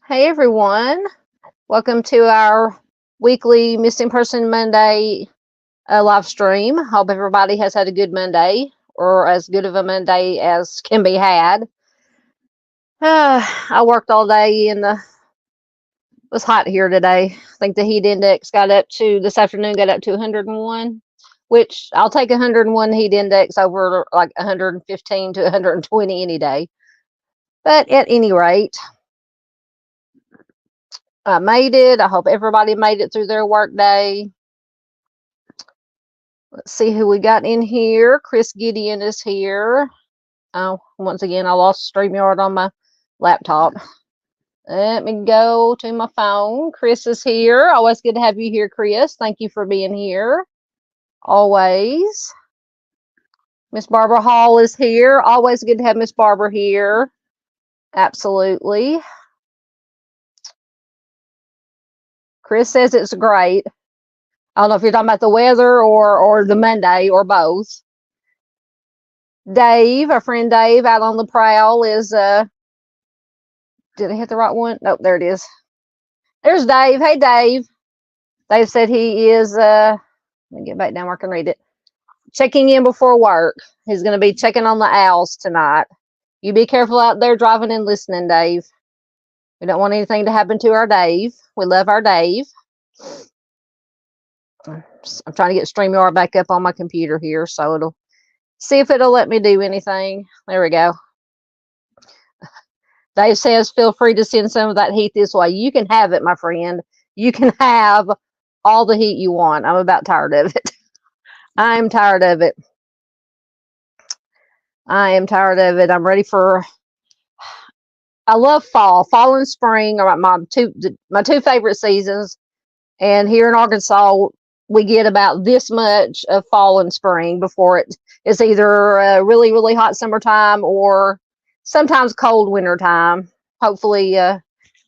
Hey everyone, welcome to our weekly Missing Person Monday live stream. Hope everybody has had a good Monday, or as good of a Monday as can be had. I worked all day and it was hot here today. I think the heat index this afternoon got up to 101, which I'll take 101 heat index over like 115 to 120 any day. But at any rate, I made it. I hope everybody made it through their work day. Let's see who we got in here. Chris Gideon is here. Oh, once again, I lost StreamYard on my laptop. Let me go to my phone. Chris is here. Always good to have you here, Chris. Thank you for being here. Always. Miss Barbara Hall is here. Always good to have Miss Barbara here. Absolutely. Chris says it's great. I don't know if you're talking about the weather or the Monday or both. Dave, our friend Dave out on the prowl is did I hit the right one? Nope, there it is. There's Dave. Hey Dave. Dave said he is let me get back down where I can read it. Checking in before work. He's gonna be checking on the owls tonight. You be careful out there driving and listening, Dave. We don't want anything to happen to our Dave. We love our Dave. I'm trying to get StreamYard back up on my computer here, so it'll see if it'll let me do anything. There we go. Dave says, feel free to send some of that heat this way. You can have it, my friend. You can have all the heat you want. I'm about tired of it. I'm tired of it. I am tired of it. I'm ready for... I love fall. Fall and spring are my two favorite seasons. And here in Arkansas, we get about this much of fall and spring before it's either really, really hot summertime or sometimes cold winter time. Hopefully,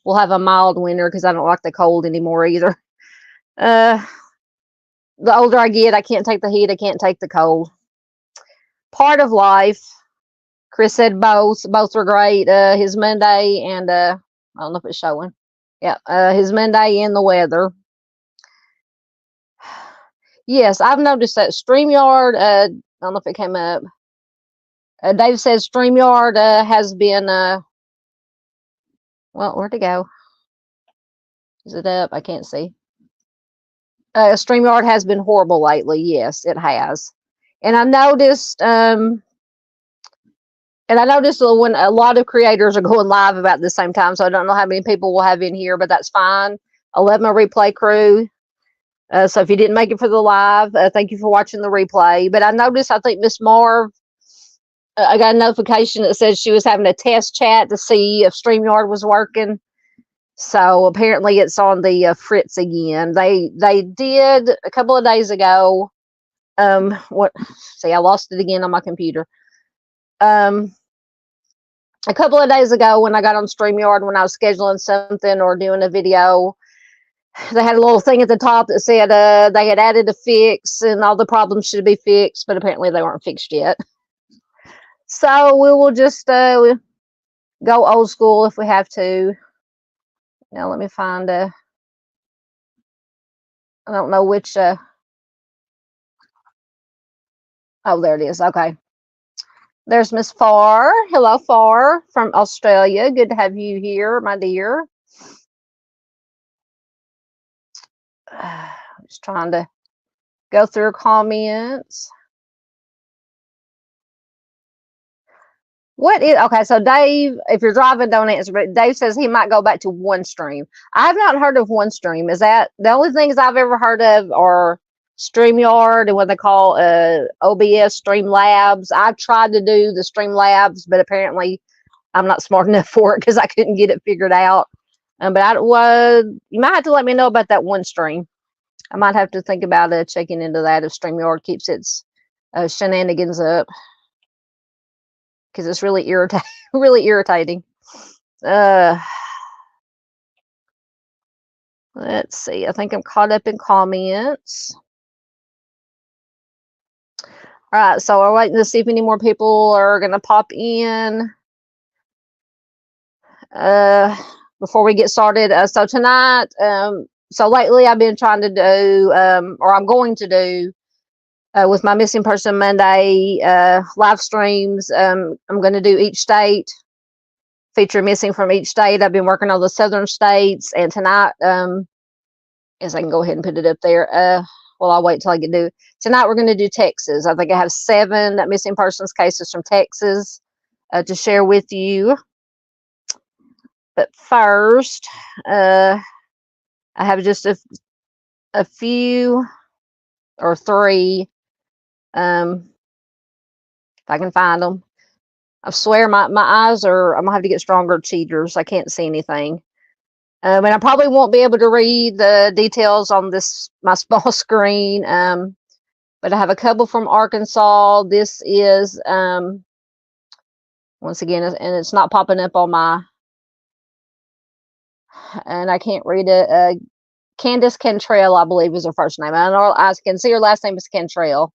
we'll have a mild winter because I don't like the cold anymore either. The older I get, I can't take the heat. I can't take the cold. Part of life. Chris said both. Both are great. His Monday and I don't know if it's showing. Yeah, his Monday and the weather. Yes, I've noticed that StreamYard, I don't know if it came up. Dave says StreamYard has been, well, where'd it go? Is it up? I can't see. StreamYard has been horrible lately. Yes, it has. And I noticed, when a lot of creators are going live about the same time, so I don't know how many people we'll have in here, but that's fine. I love my replay crew. So if you didn't make it for the live, thank you for watching the replay. But I noticed, I think Miss Marv, I got a notification that says she was having a test chat to see if StreamYard was working. So apparently it's on the fritz again. They did a couple of days ago. See, I lost it again on my computer. A couple of days ago when I got on StreamYard, when I was scheduling something or doing a video, they had a little thing at the top that said they had added a fix and all the problems should be fixed, but apparently they weren't fixed yet. So we will just go old school if we have to. Now let me find I don't know which oh, there it is. Okay. There's Miss Farr. Hello, Farr from Australia. Good to have you here, my dear. I'm just trying to go through comments. Okay, so Dave, if you're driving, don't answer, but Dave says he might go back to OneStream. I've not heard of OneStream. Is that the only things I've ever heard of are StreamYard and what they call OBS Streamlabs? I've tried to do the Streamlabs, but apparently I'm not smart enough for it because I couldn't get it figured out. But you might have to let me know about that OneStream. I might have to think about checking into that if StreamYard keeps its shenanigans up, because it's really irritating. Really irritating. Let's see. I think I'm caught up in comments. All right, so we're waiting to see if any more people are going to pop in. before we get started. So tonight, so lately I've been trying to do, or I'm going to do, with my Missing Person Monday live streams. I'm going to do each state, feature missing from each state. I've been working on the southern states, and tonight, as I can go ahead and put it up there. Well, I'll wait till I get to tonight. We're going to do Texas. I think I have 7 missing persons cases from Texas to share with you. But first, I have just a few or 3. If I can find them. I swear my eyes are, I'm gonna have to get stronger cheaters. I can't see anything. And I probably won't be able to read the details on my small screen. But I have a couple from Arkansas. This is, once again, and it's not popping up on my, and I can't read it. Candace Cantrell, I believe, is her first name. I know I can see her last name is Cantrell.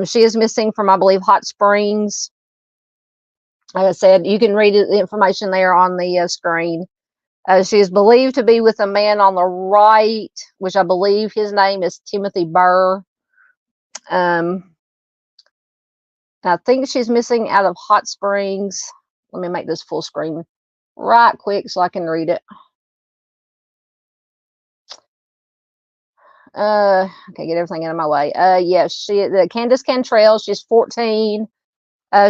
She is missing from, I believe, Hot Springs. Like I said, you can read the information there on the screen. She is believed to be with a man on the right, which I believe his name is Timothy Burr. I think she's missing out of Hot Springs. Let me make this full screen right quick so I can read it. Okay, get everything out of my way. Yes, Candace Cantrell, she's 14.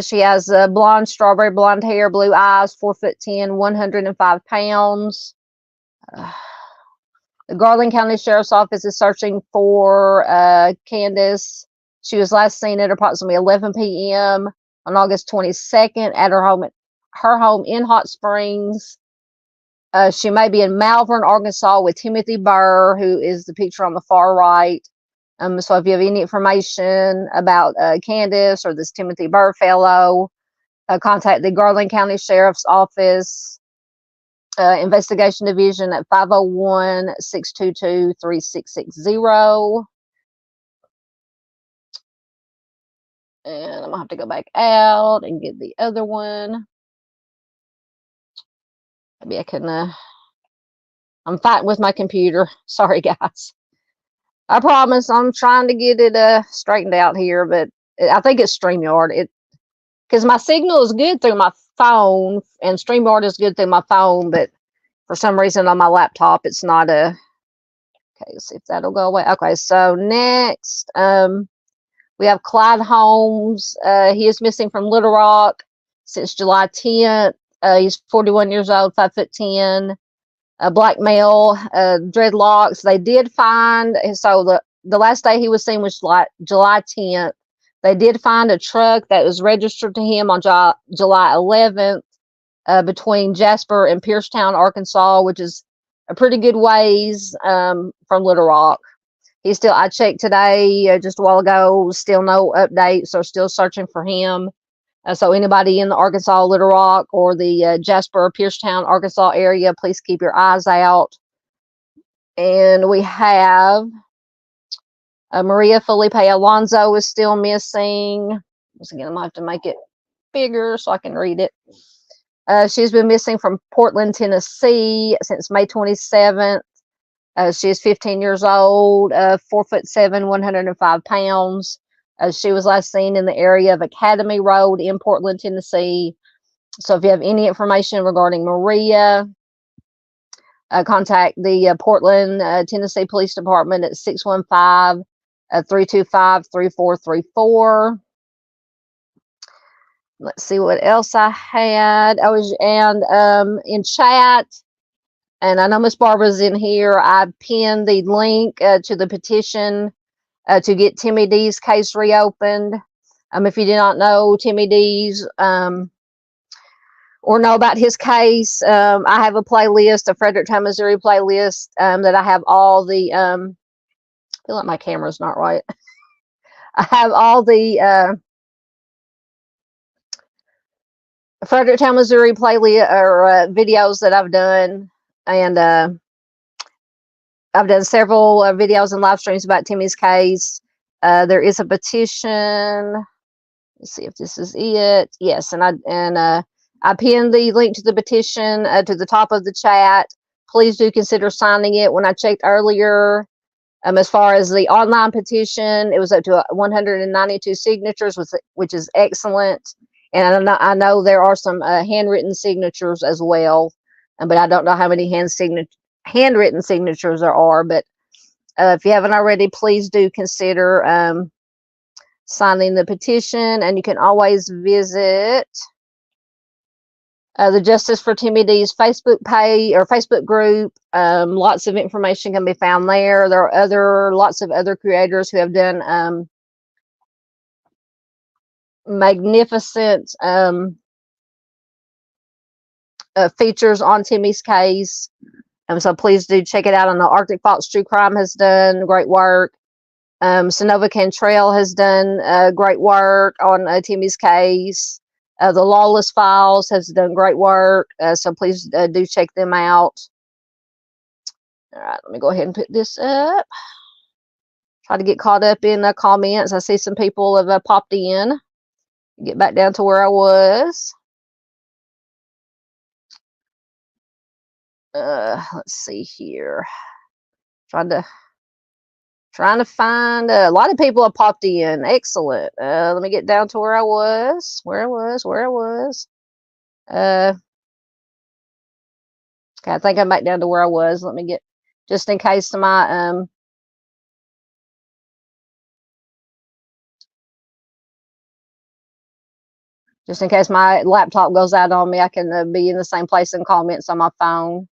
She has blonde, strawberry blonde hair, blue eyes, 4'10", 105 pounds. The Garland County Sheriff's Office is searching for Candace. She was last seen at approximately 11 p.m. on August 22nd at her home in Hot Springs. She may be in Malvern, Arkansas, with Timothy Burr, who is the picture on the far right. So if you have any information about Candace or this Timothy Burr fellow, contact the Garland County Sheriff's Office Investigation Division at 501-622-3660. And I'm gonna have to go back out and get the other one. Maybe I can, I'm fighting with my computer. Sorry, guys. I promise I'm trying to get it straightened out here, but I think it's StreamYard. Because my signal is good through my phone, and StreamYard is good through my phone, but for some reason on my laptop, it's not okay, let's see if that'll go away. Okay, so next, we have Clyde Holmes. He is missing from Little Rock since July 10th. He's 41 years old, 5'10". A black male, dreadlocks. They did find, so the last day he was seen was July 10th. They did find a truck that was registered to him on July 11th between Jasper and Piercetown, Arkansas, which is a pretty good ways from Little Rock. I checked today, just a while ago, still no updates. So still searching for him. So anybody in the Arkansas, Little Rock, or the Jasper, Piercetown, Arkansas area, please keep your eyes out. And we have Maria Felipe Alonso is still missing. Once again, I'm going to have to make it bigger so I can read it. She's been missing from Portland, Tennessee since May 27th. She is 15 years old, 4'7", 105 pounds. She was last seen in the area of Academy Road in Portland, Tennessee. So if you have any information regarding Maria, contact the Portland, Tennessee Police Department at 615-325-3434. Let's see what else I had. In chat, and I know Miss Barbara's in here, I pinned the link to the petition to get Timmy D's case reopened. If you do not know Timmy D's or know about his case, I have a playlist, a Fredericktown, Missouri playlist that I have all the, I feel like my camera's not right. I have all the Fredericktown, Missouri playlist or videos that I've done, and I've done several videos and live streams about Timmy's case. There is a petition. Let's see if this is it. Yes, and I I pinned the link to the petition to the top of the chat. Please do consider signing it. When I checked earlier, as far as the online petition, it was up to 192 signatures, which is excellent. And I know there are some handwritten signatures as well, but I don't know how many handwritten signatures there are. But if you haven't already, please do consider signing the petition. And you can always visit the Justice for Timmy D's Facebook page or Facebook group. Lots of information can be found there. There are lots of other creators who have done magnificent features on Timmy's case. So please do check it out. And the Arctic Fox True Crime has done great work. Sonova Cantrell has done great work on Timmy's case. The Lawless Files has done great work, so please do check them out. All right, let me go ahead and put this up. Try to get caught up in the comments. I see some people have popped in. Get back down to where I was. Let's see here. Trying to find a lot of people have popped in. Excellent. Let me get down to where I was. Okay, I think I'm back down to where I was. Let me get, just in case my just in case my laptop goes out on me, I can be in the same place and comments on my phone.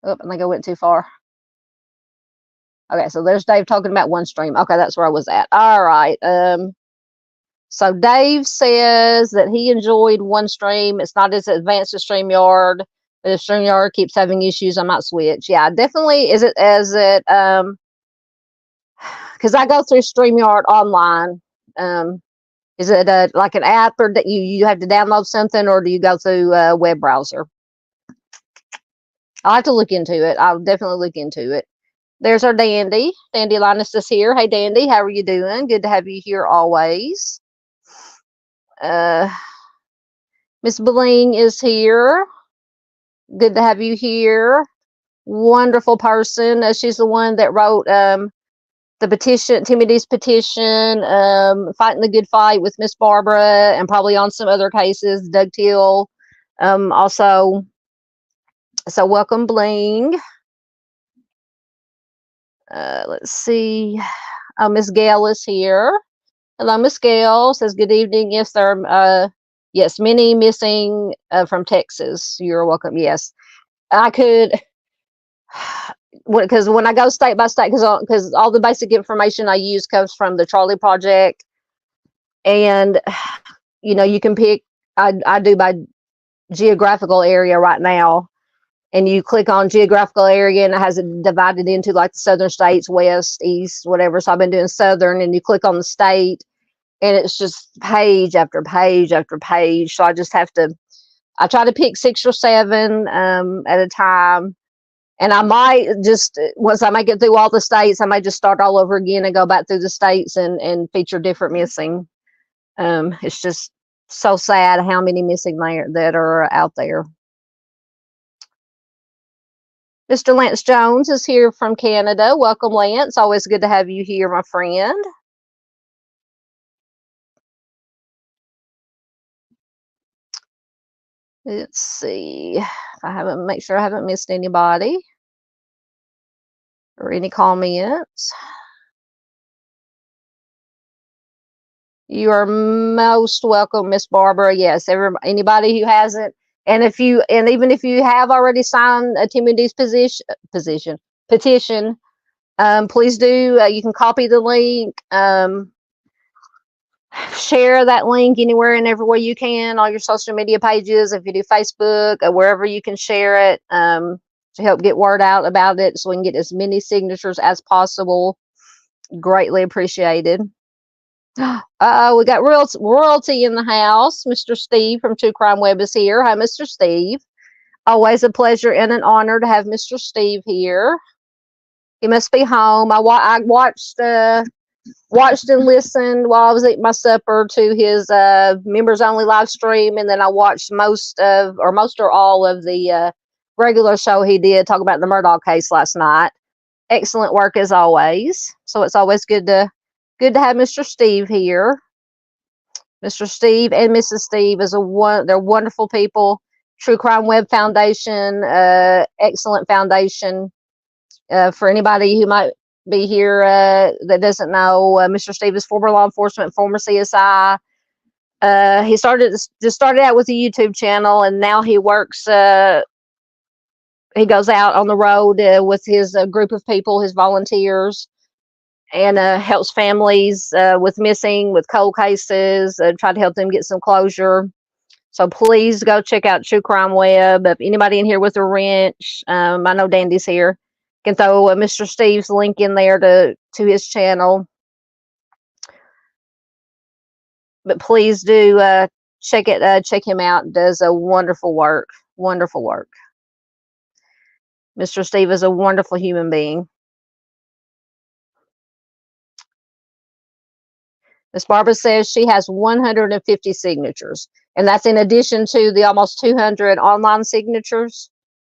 Oh, I think I went too far. Okay, so there's Dave talking about OneStream. Okay, that's where I was at. All right. So Dave says that he enjoyed OneStream. It's not as advanced as StreamYard, but if StreamYard keeps having issues, I might switch. Yeah, definitely. Because I go through StreamYard online. Is it like an app, or that you have to download something, or do you go through a web browser? I'll have to look into it. I'll definitely look into it. There's our Dandy. Dandy Linus is here. Hey, Dandy, how are you doing? Good to have you here always. Miss Bling is here. Good to have you here. Wonderful person. She's the one that wrote the petition, Timmy D's petition, fighting the good fight with Miss Barbara, and probably on some other cases, Doug Till. Also, so welcome, Bling. Let's see. Oh, Miss Gail is here. Hello, Miss Gail. Says good evening. Yes, there are yes, many missing from Texas. You're welcome. Yes, I could, because when I go state by state, because all the basic information I use comes from the Charlie Project, and you can pick. I do by geographical area right now, and you click on geographical area, and it has it divided into like the southern states, west, east, whatever. So I've been doing southern, and you click on the state, and it's just page after page after page. So I just have to, I try to pick 6 or 7 at a time. And I might just, once I make it through all the states, I might just start all over again and go back through the states and feature different missing. It's just so sad how many missing there that are out there. Mr. Lance Jones is here from Canada. Welcome, Lance. Always good to have you here, my friend. Let's see. Make sure I haven't missed anybody or any comments. You are most welcome, Miss Barbara. Yes, anybody who hasn't, and even if you have already signed a Timmy D's petition, please do. You can copy the link, share that link anywhere and everywhere you can, all your social media pages. If you do Facebook, wherever you can share it, to help get word out about it, so we can get as many signatures as possible. Greatly appreciated. We got royalty in the house. Mr. Steve from True Crime Web is here. Hi, Mr. Steve. Always a pleasure and an honor to have Mr. Steve here. He must be home. I watched watched and listened while I was eating my supper to his members only live stream, and then I watched most or all of the regular show he did talk about the Murdaugh case last night. Excellent work as always. So it's always good to have Mr. Steve here. Mr. Steve and Mrs. Steve they're wonderful people. True Crime Web Foundation, excellent foundation. For anybody who might be here that doesn't know, Mr. Steve is former law enforcement, former CSI. He started out with a YouTube channel, and now he works. He goes out on the road with his group of people, his volunteers, and helps families with cold cases, try to help them get some closure. So please go check out True Crime Web. If anybody in here with a wrench, I know Dandy's here, can throw Mr. Steve's link in there to his channel. But please do check him out. It does a wonderful work. Wonderful work. Mr. Steve is a wonderful human being. Miss Barbara says she has 150 signatures, and that's in addition to the almost 200 online signatures.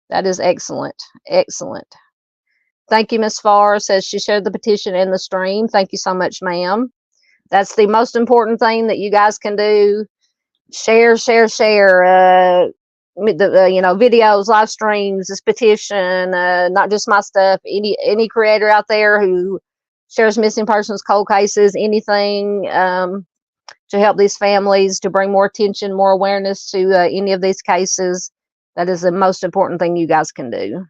That is excellent. Excellent. Thank you, Miss Farr. Says she shared the petition in the stream. Thank you so much, ma'am. That's the most important thing that you guys can do. Share. Videos, live streams, this petition, not just my stuff. Any creator out there who shares missing persons, cold cases, anything to help these families, to bring more attention, more awareness to any of these cases. That is the most important thing you guys can do.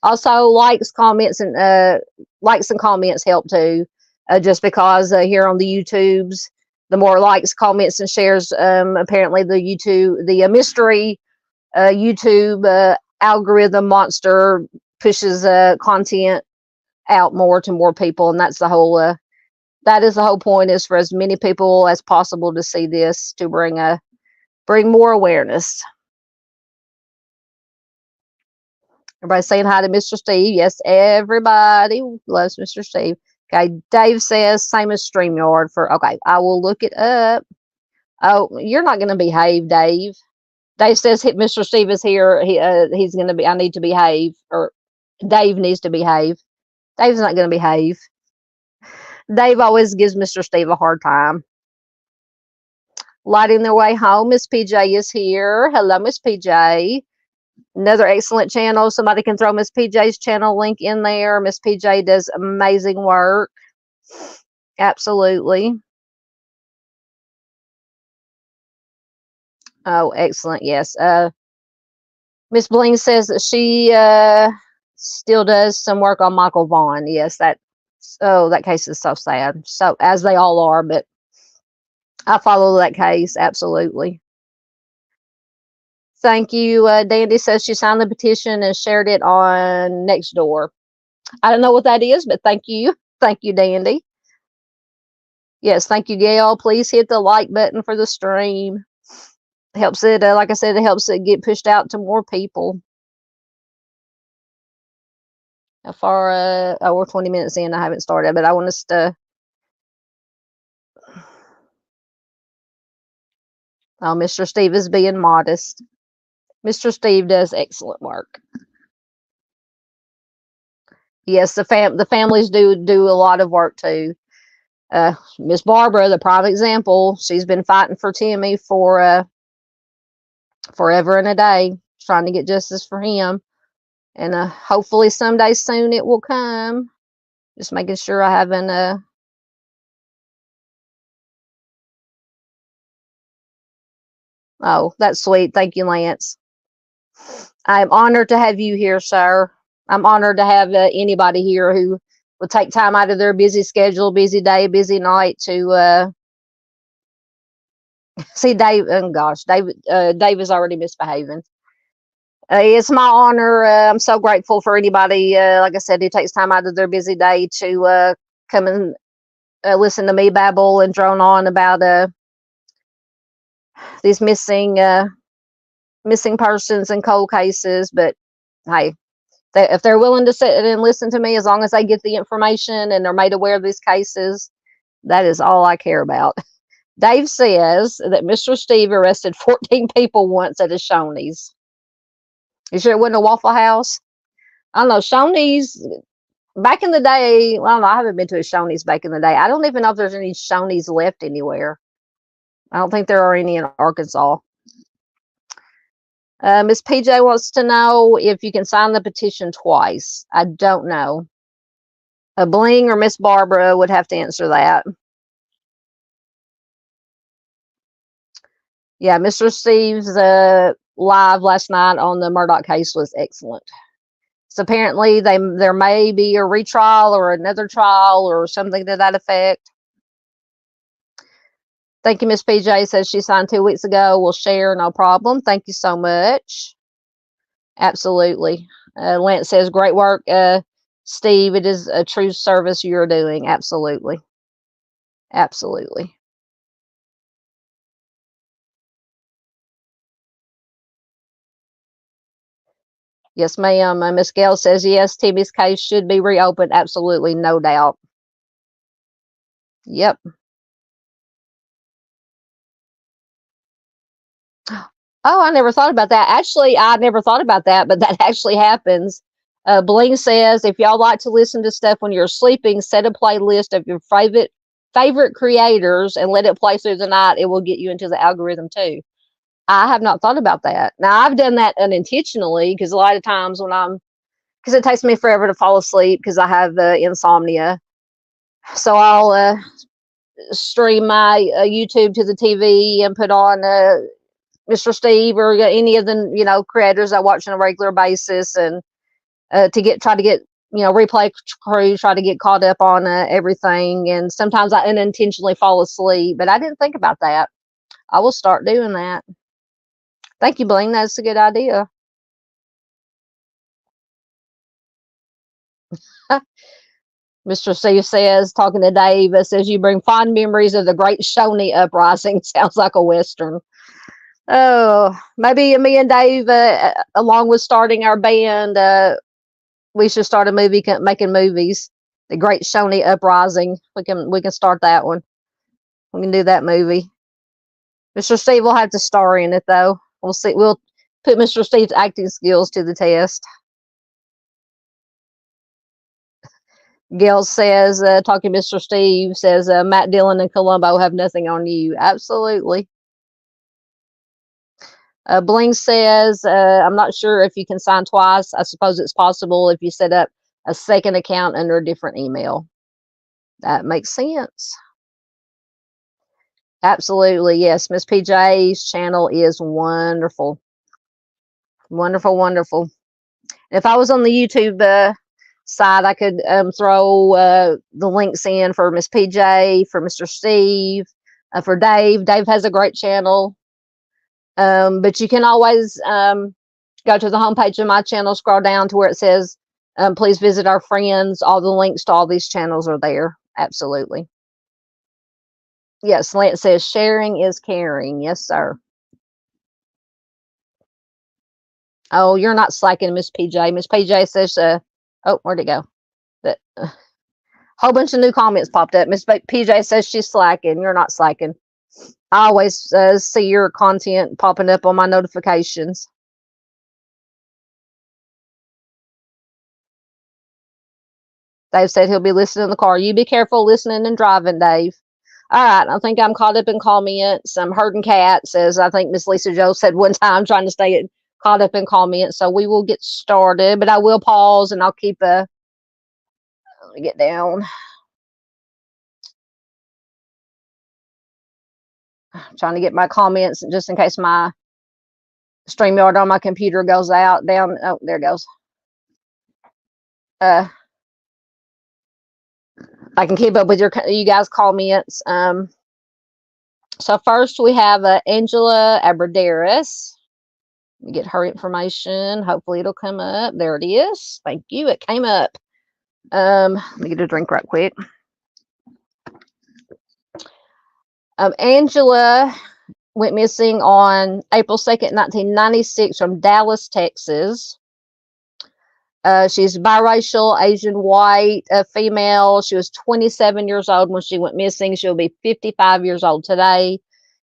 Also, likes and comments help too. Just because here on the YouTubes, the more likes, comments, and shares, apparently the mystery YouTube algorithm monster pushes content out more to more people, and that's the whole point, is for as many people as possible to see this, to bring more awareness. Everybody saying hi to Mr. Steve. Yes, everybody loves Mr. Steve. Okay, Dave says same as StreamYard okay, I will look it up. Oh, you're not going to behave, Dave. Dave says Mr. Steve is here. He's going to be, I need to behave, or Dave needs to behave. Dave's not going to behave. Dave always gives Mr. Steve a hard time. Lighting their way home, Miss PJ is here. Hello, Miss PJ. Another excellent channel. Somebody can throw Miss PJ's channel link in there. Miss PJ does amazing work. Absolutely. Oh, excellent. Yes. Miss Bling says that she still does some work on Michael Vaughn. Yes, that case is so sad. So, as they all are, but I follow that case. Absolutely. Thank you. Dandy says she signed the petition and shared it on Nextdoor. I don't know what that is, but thank you. Thank you, Dandy. Yes, thank you, Gail. Please hit the like button for the stream. Helps it, like I said, it helps it get pushed out to more people. How far? We're 20 minutes in. I haven't started, but I want us to. Oh, Mr. Steve is being modest. Mr. Steve does excellent work. Yes, the families do a lot of work too. Miss Barbara, the prime example, she's been fighting for Timmy for forever and a day, trying to get justice for him, and hopefully someday soon it will come. Just making sure I haven't. Oh, that's sweet. Thank you, Lance. I'm honored to have you here, sir. I'm honored to have anybody here who will take time out of their busy schedule, busy day, busy night to see Dave. Oh gosh, Dave is already misbehaving. It's my honor. I'm so grateful for anybody, like I said, who takes time out of their busy day to come and listen to me babble and drone on about these missing persons and cold cases. But hey, If they're willing to sit and listen to me, as long as they get the information and they're made aware of these cases, that is all I care about. Dave says that Mr. Steve arrested 14 people once at a Shoney's. You sure it wasn't a Waffle House? I don't know. Shoney's, back in the day, well, I don't know. I haven't been to a Shoney's back in the day. I don't even know if there's any Shoney's left anywhere. I don't think there are any in Arkansas. Miss PJ wants to know if you can sign the petition twice. I don't know. Bling or Miss Barbara would have to answer that. Yeah, Mr. Steve's live last night on the Murdoch case was excellent. So apparently there may be a retrial or another trial or something to that effect. Thank you, Miss PJ says she signed 2 weeks ago. We'll share, no problem. Thank you so much. Absolutely. Lance says, great work, Steve. It is a true service you're doing. Absolutely. Absolutely. Yes, ma'am. Miss Gail says, yes, Timmy's case should be reopened. Absolutely, no doubt. Yep. Oh, I never thought about that. Actually, I never thought about that, but that actually happens. Bling says, if y'all like to listen to stuff when you're sleeping, set a playlist of your favorite creators and let it play through the night. It will get you into the algorithm too. I have not thought about that. Now, I've done that unintentionally because a lot of times because it takes me forever to fall asleep because I have insomnia. So I'll stream my YouTube to the TV and put on Mr. Steve or any of the creators I watch on a regular basis, and try to get replay crew, try to get caught up on everything. And sometimes I unintentionally fall asleep, but I didn't think about that. I will start doing that. Thank you, Bling. That's a good idea. Mr. Steve says, talking to Dave, says you bring fond memories of the Great Shawnee Uprising. Sounds like a Western. Oh, maybe me and Dave, along with starting our band, we should start a movie making movies. The Great Shawnee Uprising. We can start that one. We can do that movie. Mr. Steve will have to star in it though. We'll see. We'll put Mr. Steve's acting skills to the test. Gail says, talking to Mr. Steve, says Matt Dillon and Columbo have nothing on you. Absolutely. Bling says, I'm not sure if you can sign twice. I suppose it's possible if you set up a second account under a different email. That makes sense. Absolutely. Yes. Miss PJ's channel is wonderful. Wonderful, wonderful. If I was on the YouTube side, I could throw the links in for Miss PJ, for Mr. Steve, for Dave. Dave has a great channel. But you can always go to the homepage of my channel, scroll down to where it says, please visit our friends. All the links to all these channels are there. Absolutely. Yes, Lance says sharing is caring. Yes, sir. Oh, you're not slacking, Miss PJ. Miss PJ says, oh, where'd it go? That whole bunch of new comments popped up. Miss PJ says she's slacking. You're not slacking. I always see your content popping up on my notifications. Dave said he'll be listening in the car. You be careful listening and driving, Dave. All right, I think I'm caught up in comments. I'm herding cats, as I think Miss Lisa Joe said one time, trying to stay caught up in comments. So we will get started, but I will pause and I'll keep let me get down. I'm trying to get my comments just in case my StreamYard on my computer goes out, down. Oh, there it goes. I can keep up with you guys' comments. So first we have Angela Abradaris. Let me get her information. Hopefully it'll come up. There it is. Thank you. It came up. Let me get a drink right quick. Angela went missing on April 2nd, 1996 from Dallas, Texas. She's biracial, Asian white, female. She was 27 years old when she went missing. She'll be 55 years old today.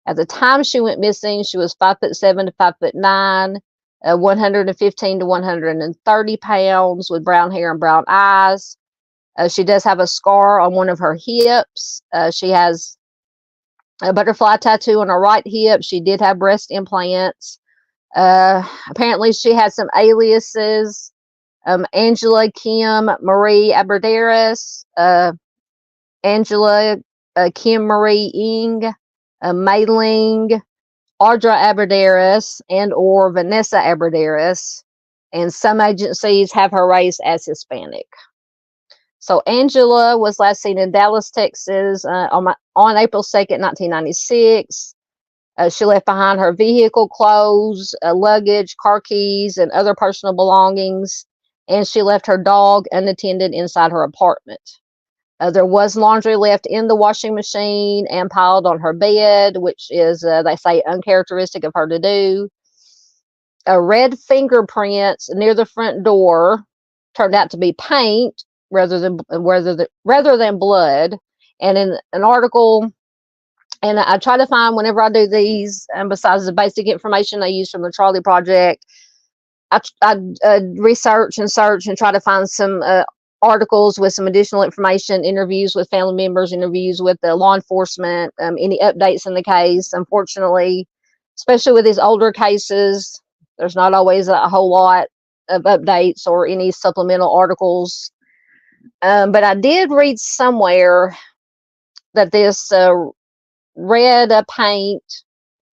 At the time she went missing, she was 5'7" to 5'9", 115 to 130 pounds, with brown hair and brown eyes. She does have a scar on one of her hips. She has a butterfly tattoo on her right hip. She did have breast implants. Apparently she had some aliases. Angela Kim Marie Aberderis, Angela Kim Marie Ing, Mei Ling, Audra Aberderis, and or Vanessa Aberderis, and some agencies have her race as Hispanic. So Angela was last seen in Dallas, Texas on April 2nd, 1996. She left behind her vehicle, clothes, luggage, car keys, and other personal belongings, and she left her dog unattended inside her apartment. There was laundry left in the washing machine and piled on her bed, which is, they say, uncharacteristic of her to do. Red fingerprints near the front door turned out to be paint rather than blood. And in an article, and I try to find, whenever I do these, besides the basic information I use from the Trolley Project, I research and search and try to find some articles with some additional information, interviews with family members, interviews with the law enforcement, any updates in the case. Unfortunately, especially with these older cases, there's not always a whole lot of updates or any supplemental articles. But I did read somewhere that this red paint,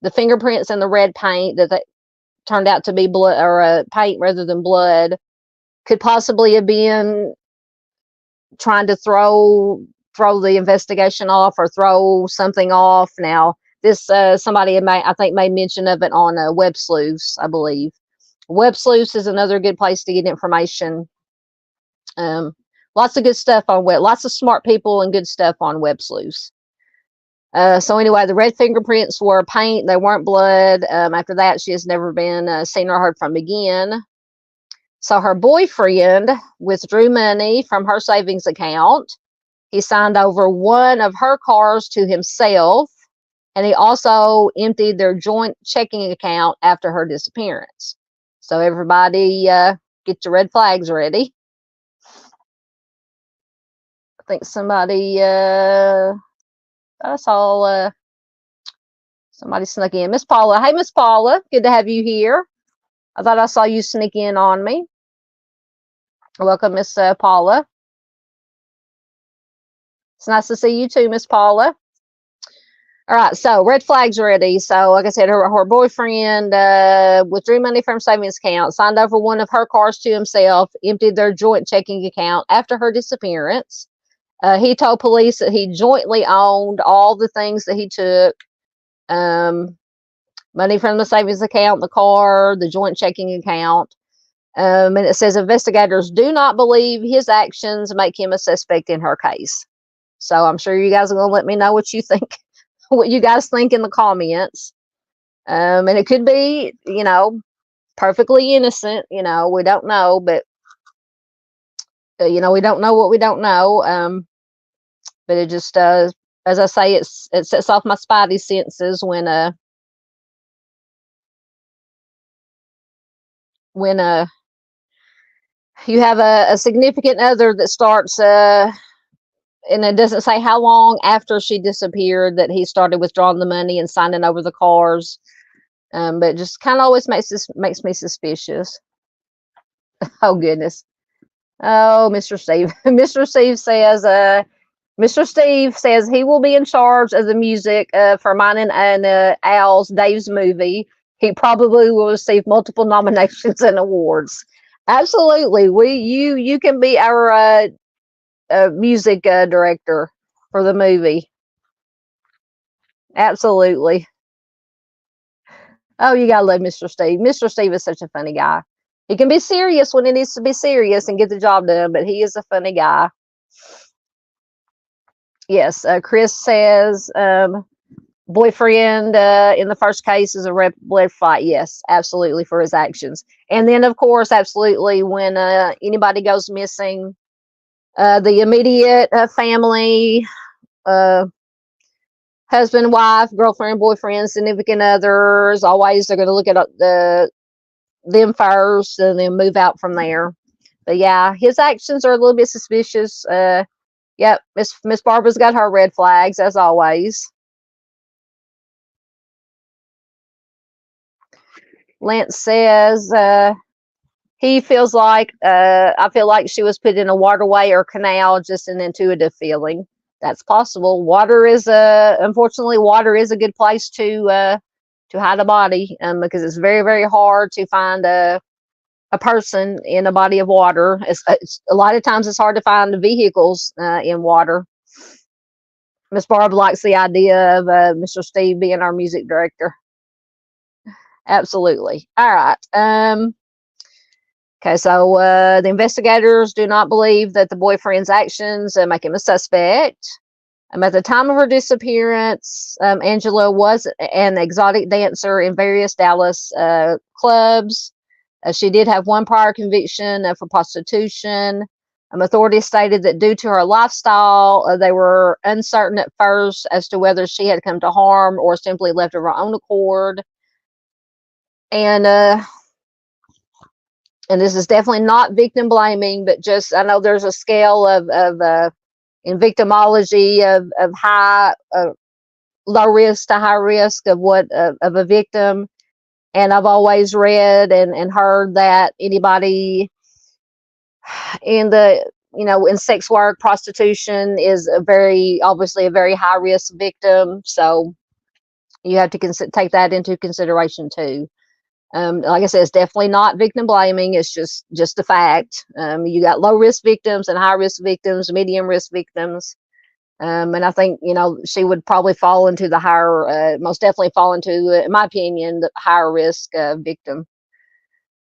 the fingerprints in the red paint that turned out to be blood, or paint rather than blood, could possibly have been trying to throw the investigation off or throw something off. Now, this somebody I think made mention of it on Web Sleuths, I believe. Web Sleuths is another good place to get information. Lots of good stuff on web, lots of smart people and good stuff on Web Sleuths. So anyway, the red fingerprints were paint. They weren't blood. After that, she has never been seen or heard from again. So her boyfriend withdrew money from her savings account. He signed over one of her cars to himself, and he also emptied their joint checking account after her disappearance. So everybody, get your red flags ready. I think somebody... I saw somebody snuck in. Miss Paula. Hey, Miss Paula. Good to have you here. I thought I saw you sneak in on me. Welcome, Miss Paula. It's nice to see you too, Miss Paula. All right, so red flags ready. So, like I said, her boyfriend withdrew money from savings account, signed over one of her cars to himself, emptied their joint checking account after her disappearance. He told police that he jointly owned all the things that he took, money from the savings account, the car, the joint checking account. And it says investigators do not believe his actions make him a suspect in her case. So I'm sure you guys are going to let me know what you think, what you guys think in the comments. And it could be, perfectly innocent. We don't know, but, we don't know what we don't know. But it just, as I say, it sets off my spidey senses when you have a significant other that starts, and it doesn't say how long after she disappeared that he started withdrawing the money and signing over the cars. But it just kind of always makes me suspicious. Oh, goodness. Oh, Mr. Steve. Mr. Steve says he will be in charge of the music for mine and Al's Dave's movie. He probably will receive multiple nominations and awards. Absolutely. You can be our music director for the movie. Absolutely. Oh, you gotta love Mr. Steve. Mr. Steve is such a funny guy. He can be serious when it needs to be serious and get the job done, but he is a funny guy. Yes, Chris says boyfriend in the first case is a red flag. Yes, absolutely, for his actions. And then, of course, absolutely, when anybody goes missing, the immediate family, husband, wife, girlfriend, boyfriend, significant others, always they're going to look at them first and then move out from there. But yeah, his actions are a little bit suspicious. Yep, Miss Barbara's got her red flags as always. Lance says he feels like I feel like she was put in a waterway or canal, just an intuitive feeling. That's possible. Water is unfortunately water is a good place to hide a body, because it's very, very hard to find a person in a body of water. It's a lot of times it's hard to find the vehicles in water. Miss Barb likes the idea of Mr. Steve being our music director. Absolutely. All right. Okay, so the investigators do not believe that the boyfriend's actions make him a suspect. At the time of her disappearance, Angela was an exotic dancer in various Dallas clubs. She did have one prior conviction for prostitution. Authorities stated that due to her lifestyle, they were uncertain at first as to whether she had come to harm or simply left of her own accord. And this is definitely not victim blaming, but just, I know there's a scale of in victimology of high, low risk to high risk of of a victim. And I've always read and heard that anybody in in sex work, prostitution is obviously a very high risk victim. So you have to take that into consideration too. Like I said, it's definitely not victim blaming. It's just a fact. You got low risk victims and high risk victims, medium risk victims. And I think, she would probably fall into the higher, most definitely fall into, in my opinion, the higher risk victim.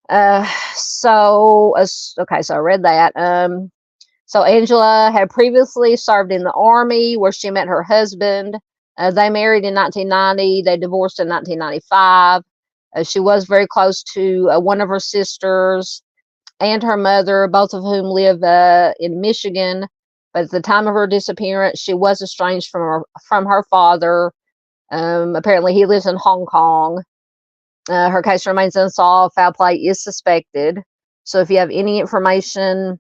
So I read that. So Angela had previously served in the Army, where she met her husband. They married in 1990. They divorced in 1995. She was very close to one of her sisters and her mother, both of whom live in Michigan. But at the time of her disappearance, she was estranged from her father. Apparently, he lives in Hong Kong. Her case remains unsolved. Foul play is suspected. So if you have any information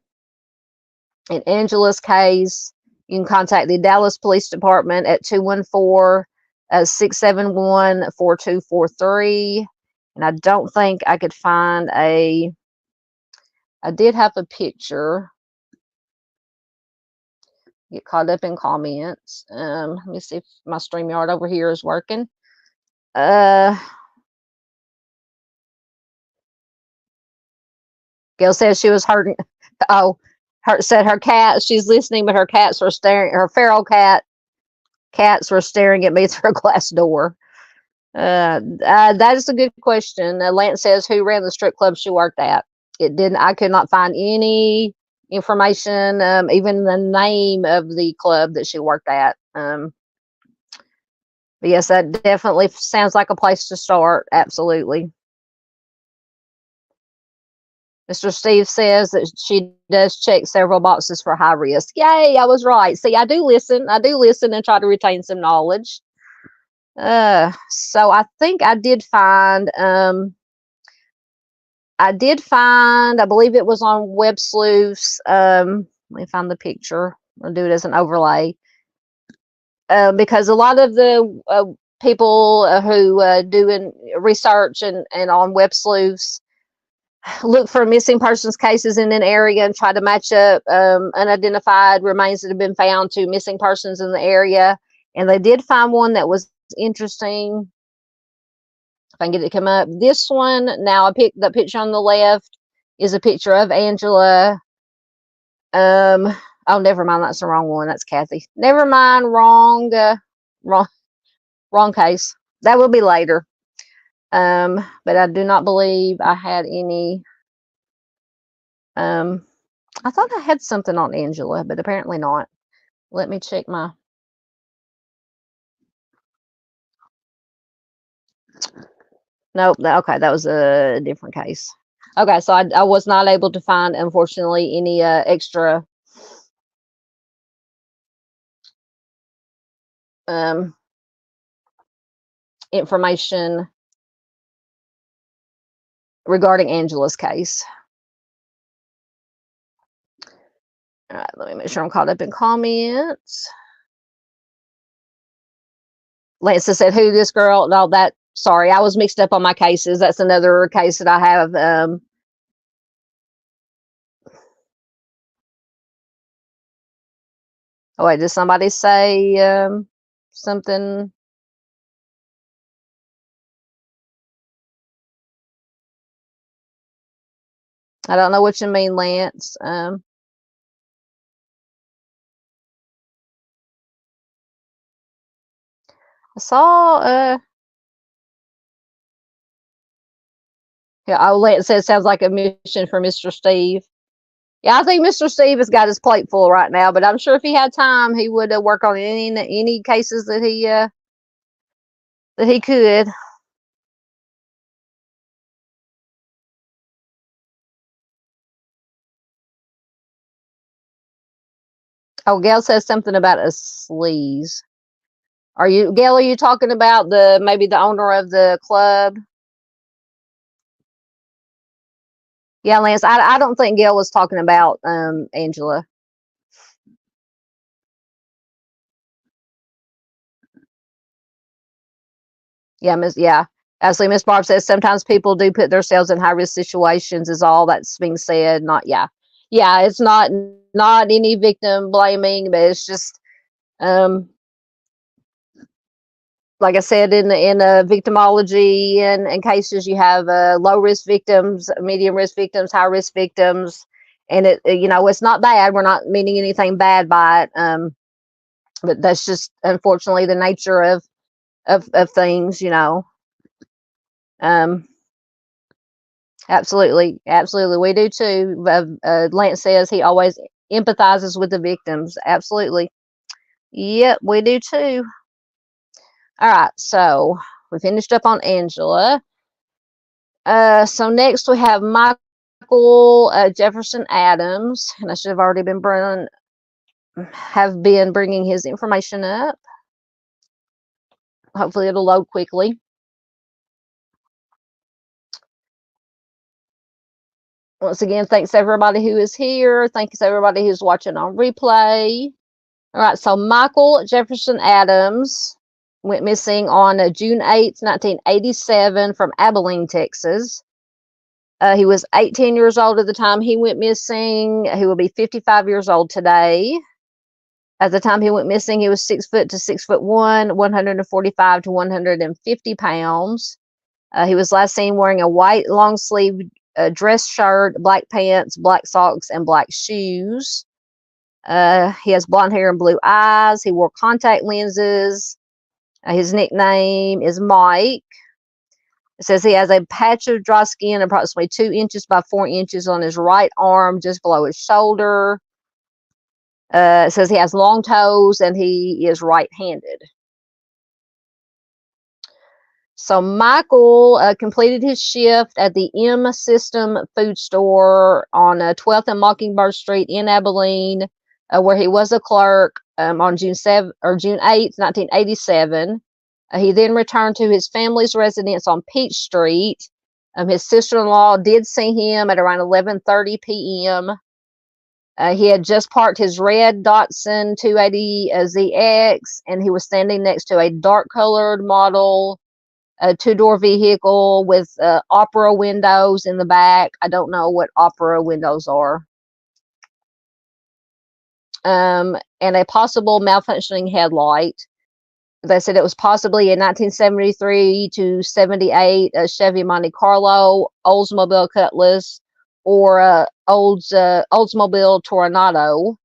in Angela's case, you can contact the Dallas Police Department at 214-671-4243. And I don't think I could find I did have a picture. Get caught up in comments. Let me see if my StreamYard over here is working. Gail says she was hurting. Oh, said her cat. She's listening, but her cats were staring. Her feral cats were staring at me through a glass door. That is a good question. Lance says, who ran the strip club she worked at? It didn't. I could not find any information, even the name of the club that she worked at. But yes, that definitely sounds like a place to start. Absolutely. Mr. Steve says that she does check several boxes for high risk. Yay, I was right. See, I do listen. I do listen and try to retain some knowledge. So I think I did find, I believe it was on Web Sleuths. Let me find the picture. I'll do it as an overlay. Because a lot of the people who do research and on Web Sleuths look for missing persons cases in an area and try to match up unidentified remains that have been found to missing persons in the area. And they did find one that was interesting. If I can get it to come up. This one, now I picked the picture on the left is a picture of Angela. Oh, never mind. That's the wrong one. That's Kathy. Never mind. Wrong case. That will be later. But I do not believe I had any. I thought I had something on Angela, but apparently not. Let me check my. Nope. Okay, that was a different case. Okay, so I was not able to find, unfortunately, any extra information regarding Angela's case. All right, let me make sure I'm caught up in comments. Lisa said, who this girl? No, that, sorry, I was mixed up on my cases. That's another case that I have. Oh, wait, did somebody say something? I don't know what you mean, Lance. I saw, yeah, Lance said, sounds like a mission for Mr. Steve. Yeah, I think Mr. Steve has got his plate full right now, but I'm sure if he had time, he would work on any cases that he could. Oh, Gail says something about a sleaze. Gail, are you talking about maybe the owner of the club? Yeah, Lance, I don't think Gail was talking about Angela. Yeah. Absolutely. Miss Barb says sometimes people do put themselves in high risk situations, is all that's being said. Yeah, it's not any victim blaming, but it's just like I said, in victimology and cases, you have low risk victims, medium risk victims, high risk victims, and it's not bad. We're not meaning anything bad by it, but that's just unfortunately the nature of things. Absolutely, we do too. Lance says he always empathizes with the victims. Absolutely, yep, we do too. All right, so we finished up on Angela. So next we have Michael Jefferson Adams, and I should have already been bringing his information up. Hopefully it'll load quickly. Once again, thanks everybody who is here. Thanks everybody who's watching on replay. All right, so Michael Jefferson Adams went missing on June 8th, 1987 from Abilene, Texas. He was 18 years old at the time he went missing. He will be 55 years old today. At the time he went missing, he was 6 foot to 6'1", 145 to 150 pounds. He was last seen wearing a white long sleeve dress shirt, black pants, black socks, and black shoes. He has blonde hair and blue eyes. He wore contact lenses. His nickname is Mike. It says he has a patch of dry skin approximately 2 inches by 4 inches on his right arm, just below his shoulder. It says he has long toes and he is right-handed. So Michael completed his shift at the M System food store on 12th and Mockingbird Street in Abilene, where he was a clerk on June 8th, 1987. He then returned to his family's residence on Peach Street. His sister-in-law did see him at around 11:30 p.m. He had just parked his red Datsun 280ZX, and he was standing next to a dark-colored model, a two-door vehicle with opera windows in the back. I don't know what opera windows are. And a possible malfunctioning headlight. They said it was possibly a 1973 to 78 Chevy Monte Carlo, Oldsmobile Cutlass, or Oldsmobile Toronado.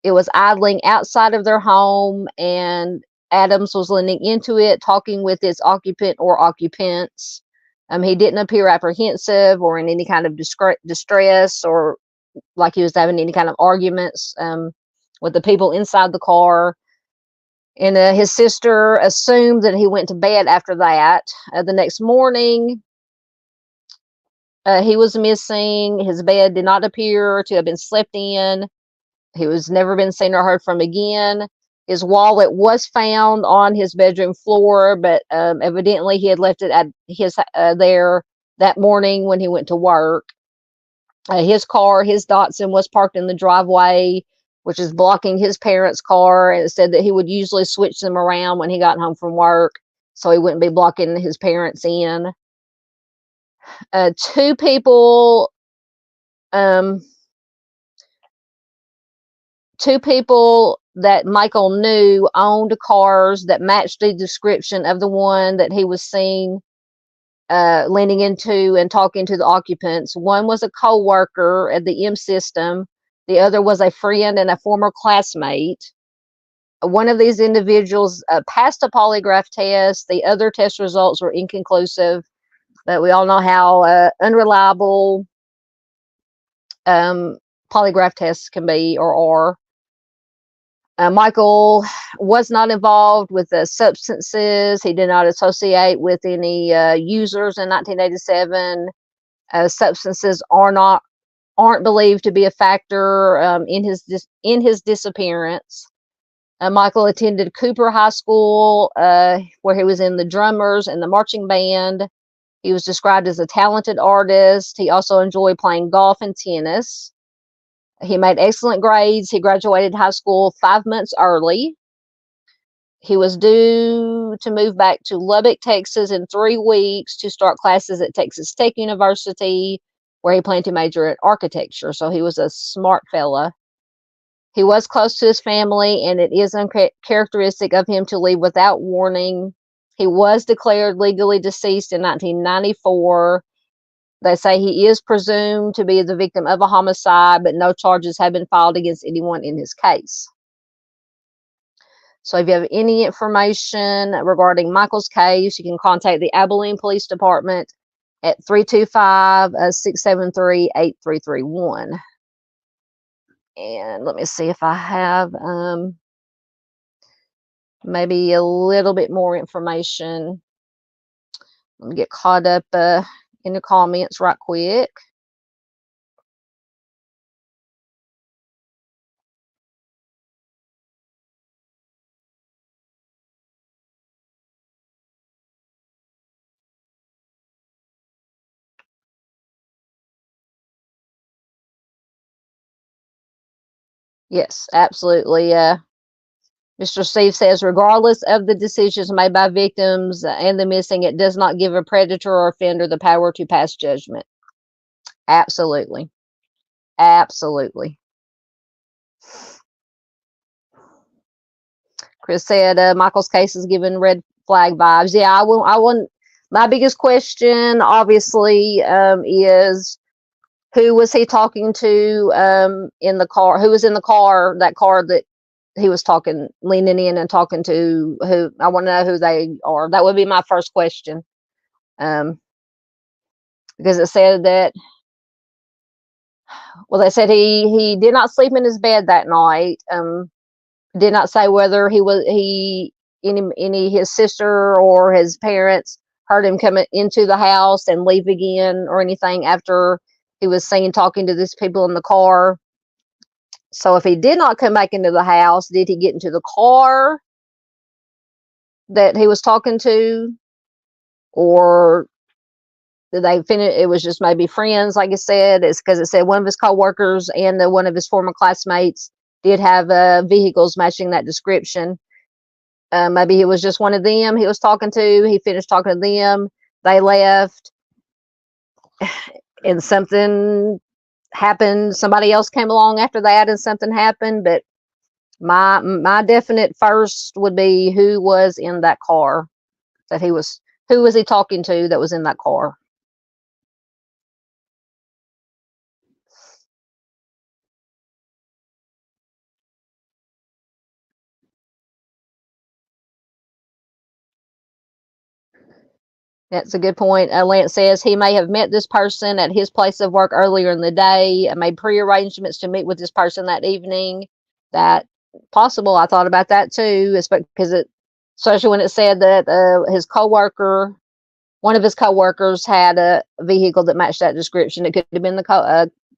It was idling outside of their home, and Adams was leaning into it, talking with its occupant or occupants. He didn't appear apprehensive or in any kind of distress or like he was having any kind of arguments with the people inside the car. And his sister assumed that he went to bed after that. The next morning, he was missing. His bed did not appear to have been slept in. He was never been seen or heard from again. His wallet was found on his bedroom floor, but evidently he had left it at his there that morning when he went to work. His car, his Datsun, was parked in the driveway, which is blocking his parents' car. And it said that he would usually switch them around when he got home from work, so he wouldn't be blocking his parents in. Two people that Michael knew owned cars that matched the description of the one that he was seen leaning into and talking to the occupants. One was a co-worker at the M system. The other was a friend and a former classmate. One of these individuals passed a polygraph test. The other test results were inconclusive, but we all know how unreliable polygraph tests can be or are. Michael was not involved with the substances. He did not associate with any users in 1987. Substances aren't believed to be a factor in his disappearance. Michael attended Cooper High School, where he was in the drummers and the marching band. He was described as a talented artist. He also enjoyed playing golf and tennis. He made excellent grades. He graduated high school 5 months early. He was due to move back to Lubbock, Texas in 3 weeks to start classes at Texas Tech University, where he planned to major in architecture. So he was a smart fella. He was close to his family, and it is uncharacteristic of him to leave without warning. He was declared legally deceased in 1994. They say he is presumed to be the victim of a homicide, but no charges have been filed against anyone in his case. So if you have any information regarding Michael's case, you can contact the Abilene Police Department at 325-673-8331. And let me see if I have maybe a little bit more information. Let me get caught up in the comments right quick. Yes, absolutely. Mr. Steve says, regardless of the decisions made by victims and the missing, it does not give a predator or offender the power to pass judgment. Absolutely. Absolutely. Chris said, Michael's case is given red flag vibes. Yeah, I wouldn't. My biggest question, obviously, is who was he talking to in the car? Who was in the car, that car that he was leaning in and talking to? Who? I want to know who they are. That would be my first question. Because it said that, well, they said he did not sleep in his bed that night. Did not say whether any his sister or his parents heard him come into the house and leave again or anything after he was seen talking to these people in the car. So if he did not come back into the house, did he get into the car that he was talking to? Or did they finish? It was just maybe friends, like I said. It's because it said one of his co-workers and one of his former classmates did have vehicles matching that description. Maybe it was just one of them he was talking to. He finished talking to them. They left. And something happened. Somebody else came along after that and something happened. But my definite first would be who was in that car who was he talking to that was in that car? That's a good point. Lance says he may have met this person at his place of work earlier in the day, made pre-arrangements to meet with this person that evening. That possible. I thought about that too, especially when it said that his coworker, one of his coworkers, had a vehicle that matched that description. It could have been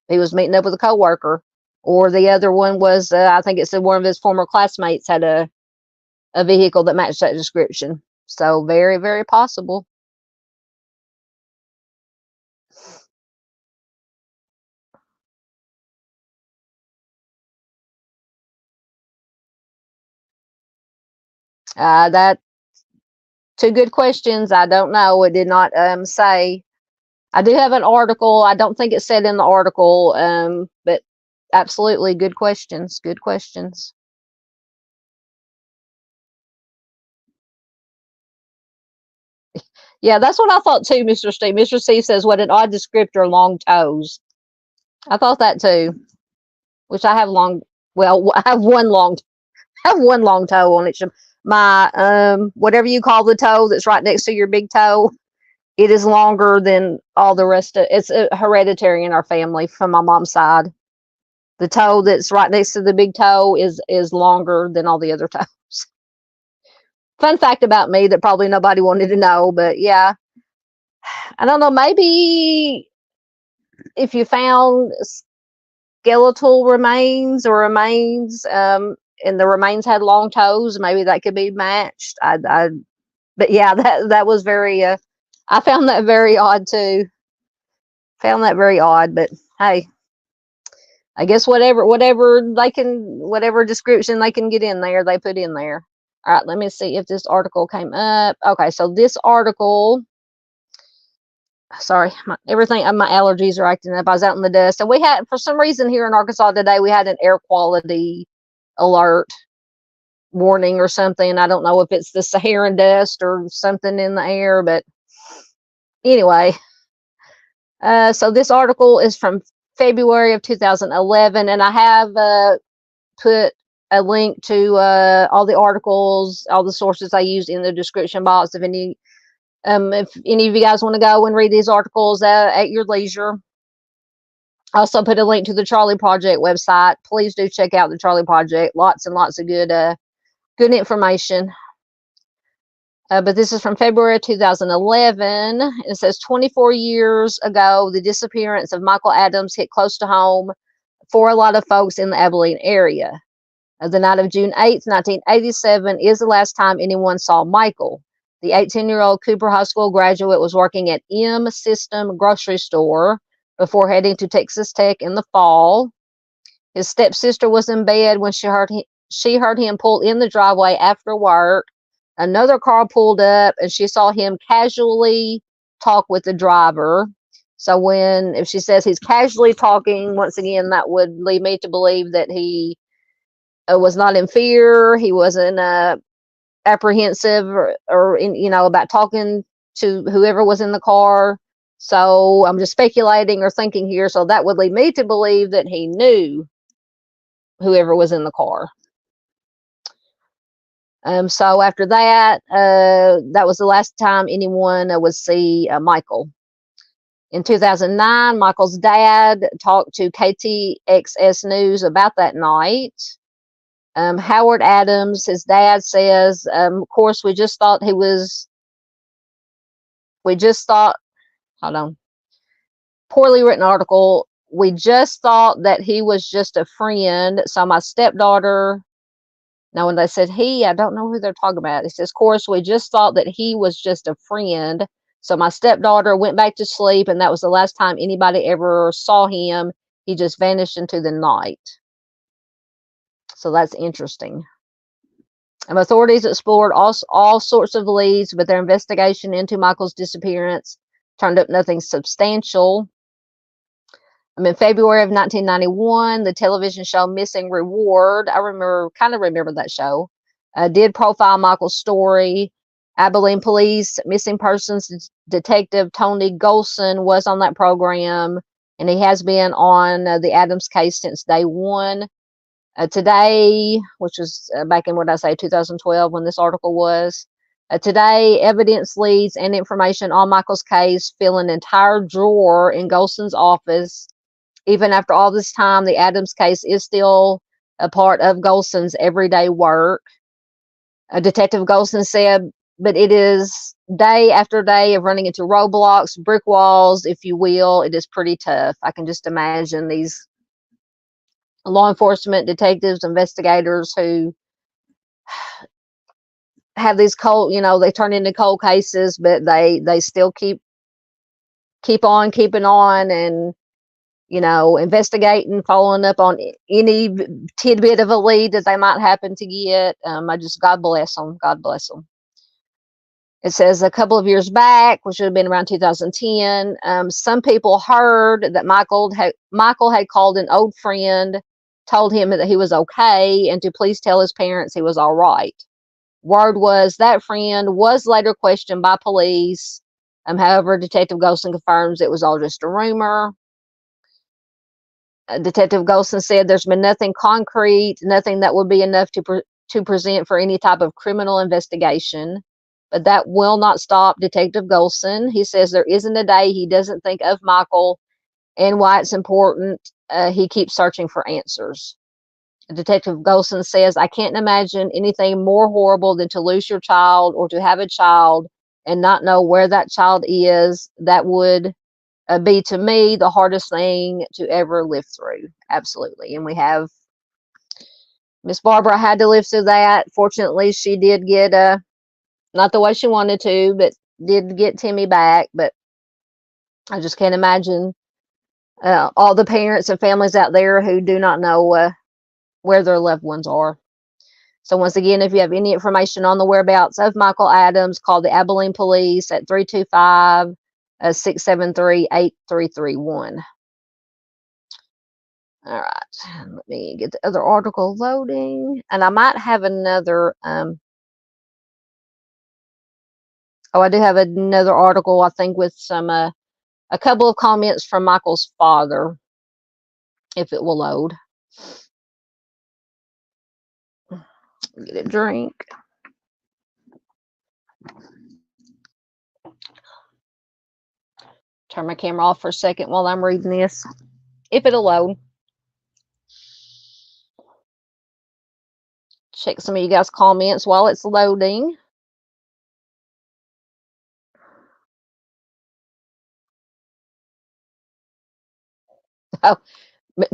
he was meeting up with a coworker, or the other one was I think it said one of his former classmates had a vehicle that matched that description. So very, very possible. That Two good questions. I don't know. It did not say. I do have an article. I don't think it said in the article, but absolutely good questions. Good questions. Yeah, that's what I thought too, Mr. Steve. Mr. Steve says, what an odd descriptor, long toes. I thought that too, which I have I have one long toe on each of my, whatever you call the toe that's right next to your big toe. It is longer than all the rest of it's hereditary in our family from my mom's side. The toe that's right next to the big toe is longer than all the other toes. Fun fact about me that probably nobody wanted to know, but yeah. I don't know, maybe if you found skeletal remains or remains, and the remains had long toes, maybe that could be matched. But yeah, that was very, I found that very odd too. Found that very odd, but hey, I guess whatever description they can get in there, they put in there. All right, let me see if this article came up. Okay, so this article, sorry, my allergies are acting up. I was out in the dust, and we had, for some reason here in Arkansas today, we had an air quality alert warning or something. I don't know if it's the Saharan dust or something in the air, but anyway. So this article is from February of 2011, and I have put a link to all the articles, all the sources I used in the description box. If any of you guys want to go and read these articles at your leisure. I also put a link to the Charlie Project website. Please do check out the Charlie Project. Lots and lots of good information. But this is from February 2011. It says 24 years ago, the disappearance of Michael Adams hit close to home for a lot of folks in the Abilene area. The night of June 8th, 1987 is the last time anyone saw Michael. The 18-year-old Cooper High School graduate was working at M System grocery store before heading to Texas Tech in the fall. His stepsister was in bed when she heard him pull in the driveway after work. Another car pulled up, and she saw him casually talk with the driver. So if she says he's casually talking, once again, that would lead me to believe that he was not in fear. He wasn't apprehensive or about talking to whoever was in the car. So I'm just speculating or thinking here. So that would lead me to believe that he knew whoever was in the car. So after that, that was the last time anyone would see Michael. In 2009, Michael's dad talked to KTXS News about that night. Howard Adams, his dad, says, of course, we just thought, hold on, poorly written article. We just thought that he was just a friend. So my stepdaughter, now when they said he, I don't know who they're talking about. It says, of course, we just thought that he was just a friend. So my stepdaughter went back to sleep, and that was the last time anybody ever saw him. He just vanished into the night. So that's interesting. Authorities explored all sorts of leads, but their investigation into Michael's disappearance turned up nothing substantial. In February of 1991, the television show Missing Reward, I kind of remember that show, did profile Michael's story. Abilene Police Missing Persons Detective Tony Golson was on that program, and he has been on the Adams case since day one. Today, which was back in, 2012 when this article was, today, evidence leads and information on Michael's case fill an entire drawer in Golson's office. Even after all this time, the Adams case is still a part of Golson's everyday work. Detective Golson said, but it is day after day of running into roadblocks, brick walls, if you will. It is pretty tough. I can just imagine these law enforcement detectives, investigators who have these cold, they turn into cold cases, but they still keep on keeping on, and investigating, following up on any tidbit of a lead that they might happen to get. God bless them. God bless them. It says a couple of years back, which would have been around 2010, some people heard that Michael had called an old friend, told him that he was okay, and to please tell his parents he was all right. Word was that friend was later questioned by police. However, Detective Golson confirms it was all just a rumor. Detective Golson said there's been nothing concrete, nothing that would be enough to present for any type of criminal investigation. But that will not stop Detective Golson. He says there isn't a day he doesn't think of Michael and why it's important. He keeps searching for answers. Detective Golson says, I can't imagine anything more horrible than to lose your child or to have a child and not know where that child is. That would be, to me, the hardest thing to ever live through. Absolutely. And we have Miss Barbara had to live through that. Fortunately, she did get not the way she wanted to, but did get Timmy back. But I just can't imagine all the parents and families out there who do not know where their loved ones are. So once again, if you have any information on the whereabouts of Michael Adams, call the Abilene Police at 325-673-8331. All right, let me get the other article loading, and I might have another. I do have another article, I think, with some a couple of comments from Michael's father, if it will load. Get a drink. Turn my camera off for a second while I'm reading this, if it'll load. Check some of you guys' comments while it's loading. Oh,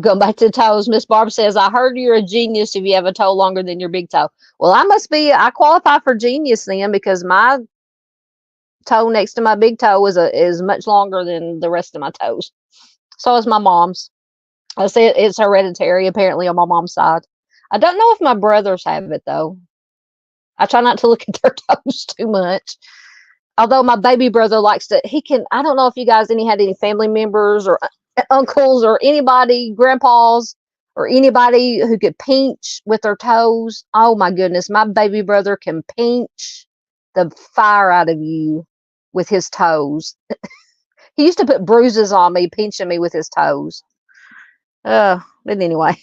going back to the toes, Miss Barb says, I heard you're a genius if you have a toe longer than your big toe. Well, I qualify for genius then, because my toe next to my big toe is much longer than the rest of my toes. So is my mom's. I say it's hereditary, apparently, on my mom's side. I don't know if my brothers have it, though. I try not to look at their toes too much. Although my baby brother likes to, I don't know if you guys had any family members or uncles or anybody, grandpas, or anybody who could pinch with their toes. Oh my goodness, my baby brother can pinch the fire out of you with his toes. He used to put bruises on me, pinching me with his toes. But anyway.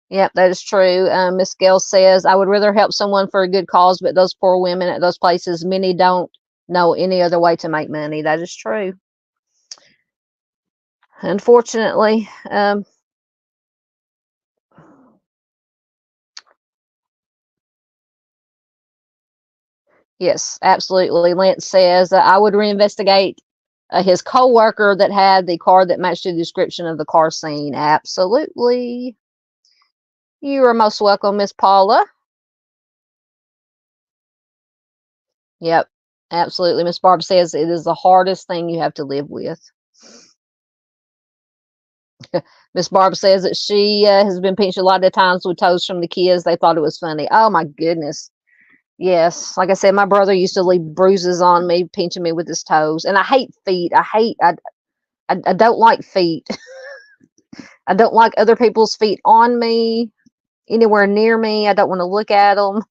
Yep, that is true. Miss Gail says, I would rather help someone for a good cause, but those poor women at those places, many don't know any other way to make money. That is true. Unfortunately, yes, absolutely. Lance says, I would reinvestigate his co-worker that had the car that matched the description of the car scene. Absolutely. You are most welcome, Miss Paula. Yep, absolutely. Miss Barb says it is the hardest thing you have to live with. Miss Barb says that she has been pinched a lot of times with toes from the kids. They thought it was funny. Oh my goodness. Yes, like I said, my brother used to leave bruises on me, pinching me with his toes. And I hate feet. I don't like feet. I don't like other people's feet on me, anywhere near me. I don't want to look at them.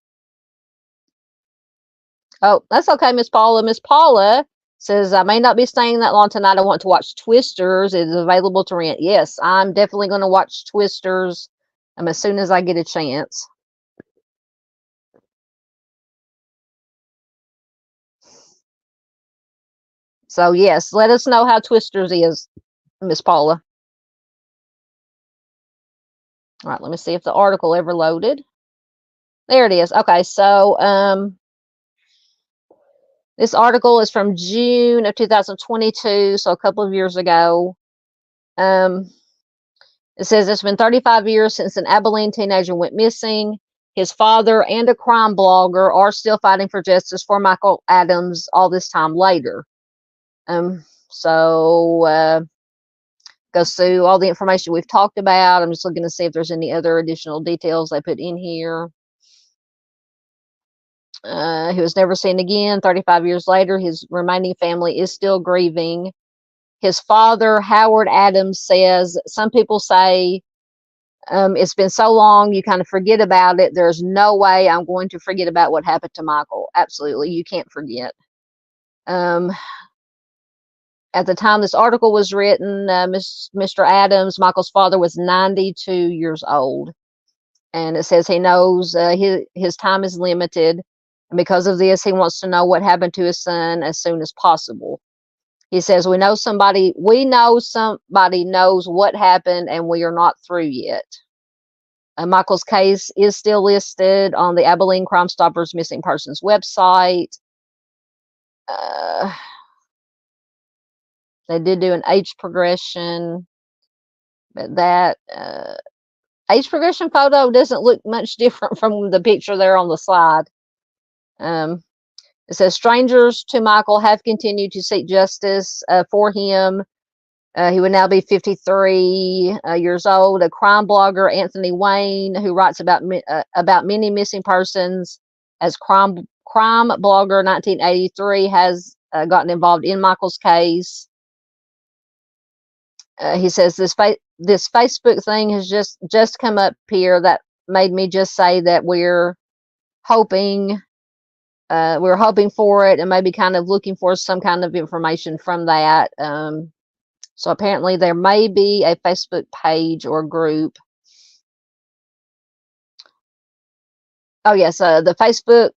Oh, that's okay, Miss Paula. Miss Paula says, I may not be staying that long tonight. I want to watch Twisters. It is available to rent. Yes, I'm definitely going to watch Twisters as soon as I get a chance. So yes, let us know how Twisters is, Miss Paula. All right, let me see if the article ever loaded. There it is. Okay, so this article is from June of 2022, so a couple of years ago. It says it's been 35 years since an Abilene teenager went missing. His father and a crime blogger are still fighting for justice for Michael Adams all this time later. So goes through all the information we've talked about. I'm just looking to see if there's any other additional details they put in here. He was never seen again. 35 years later, his remaining family is still grieving. His father, Howard Adams, says, some people say, it's been so long, you kind of forget about it. There's no way I'm going to forget about what happened to Michael. Absolutely, you can't forget. At the time this article was written, Mr. Adams, Michael's father, was 92 years old. And it says he knows his time is limited. And because of this, he wants to know what happened to his son as soon as possible. He says, we know somebody knows what happened, and we are not through yet. Michael's case is still listed on the Abilene Crime Stoppers Missing Persons website. They did do an age progression, but that age progression photo doesn't look much different from the picture there on the slide. It says strangers to Michael have continued to seek justice for him. He would now be 53 years old. A crime blogger, Anthony Wayne, who writes about many missing persons as crime blogger 1983, has gotten involved in Michael's case. He says this Facebook thing has just come up here that made me just say that we're hoping for it and maybe kind of looking for some kind of information from that. So apparently there may be a Facebook page or group. Oh yes, the Facebook.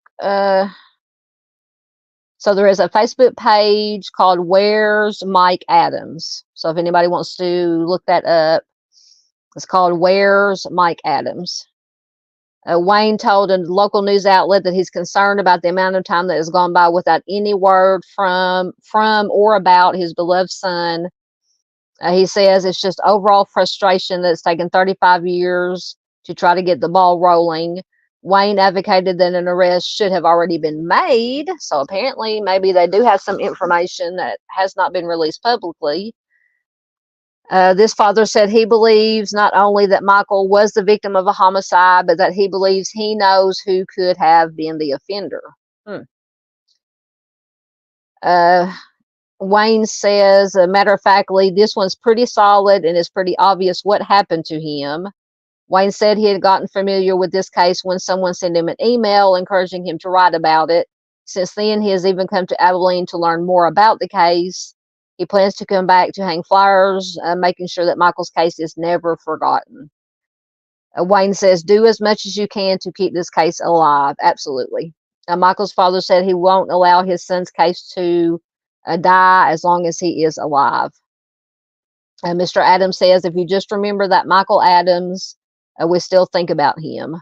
So there is a Facebook page called Where's Mike Adams. So if anybody wants to look that up, it's called Where's Mike Adams. Wayne told a local news outlet that he's concerned about the amount of time that has gone by without any word from or about his beloved son. He says it's just overall frustration that it's taken 35 years to try to get the ball rolling. Wayne advocated that an arrest should have already been made. So apparently maybe they do have some information that has not been released publicly. This father said he believes not only that Michael was the victim of a homicide, but that he believes he knows who could have been the offender. Wayne says, matter of factly, this one's pretty solid and it's pretty obvious what happened to him. Wayne said he had gotten familiar with this case when someone sent him an email encouraging him to write about it. Since then, he has even come to Abilene to learn more about the case. He plans to come back to hang flyers, making sure that Michael's case is never forgotten. Wayne says, do as much as you can to keep this case alive. Absolutely. Michael's father said he won't allow his son's case to die as long as he is alive. Mr. Adams says, if you just remember that Michael Adams, we still think about him.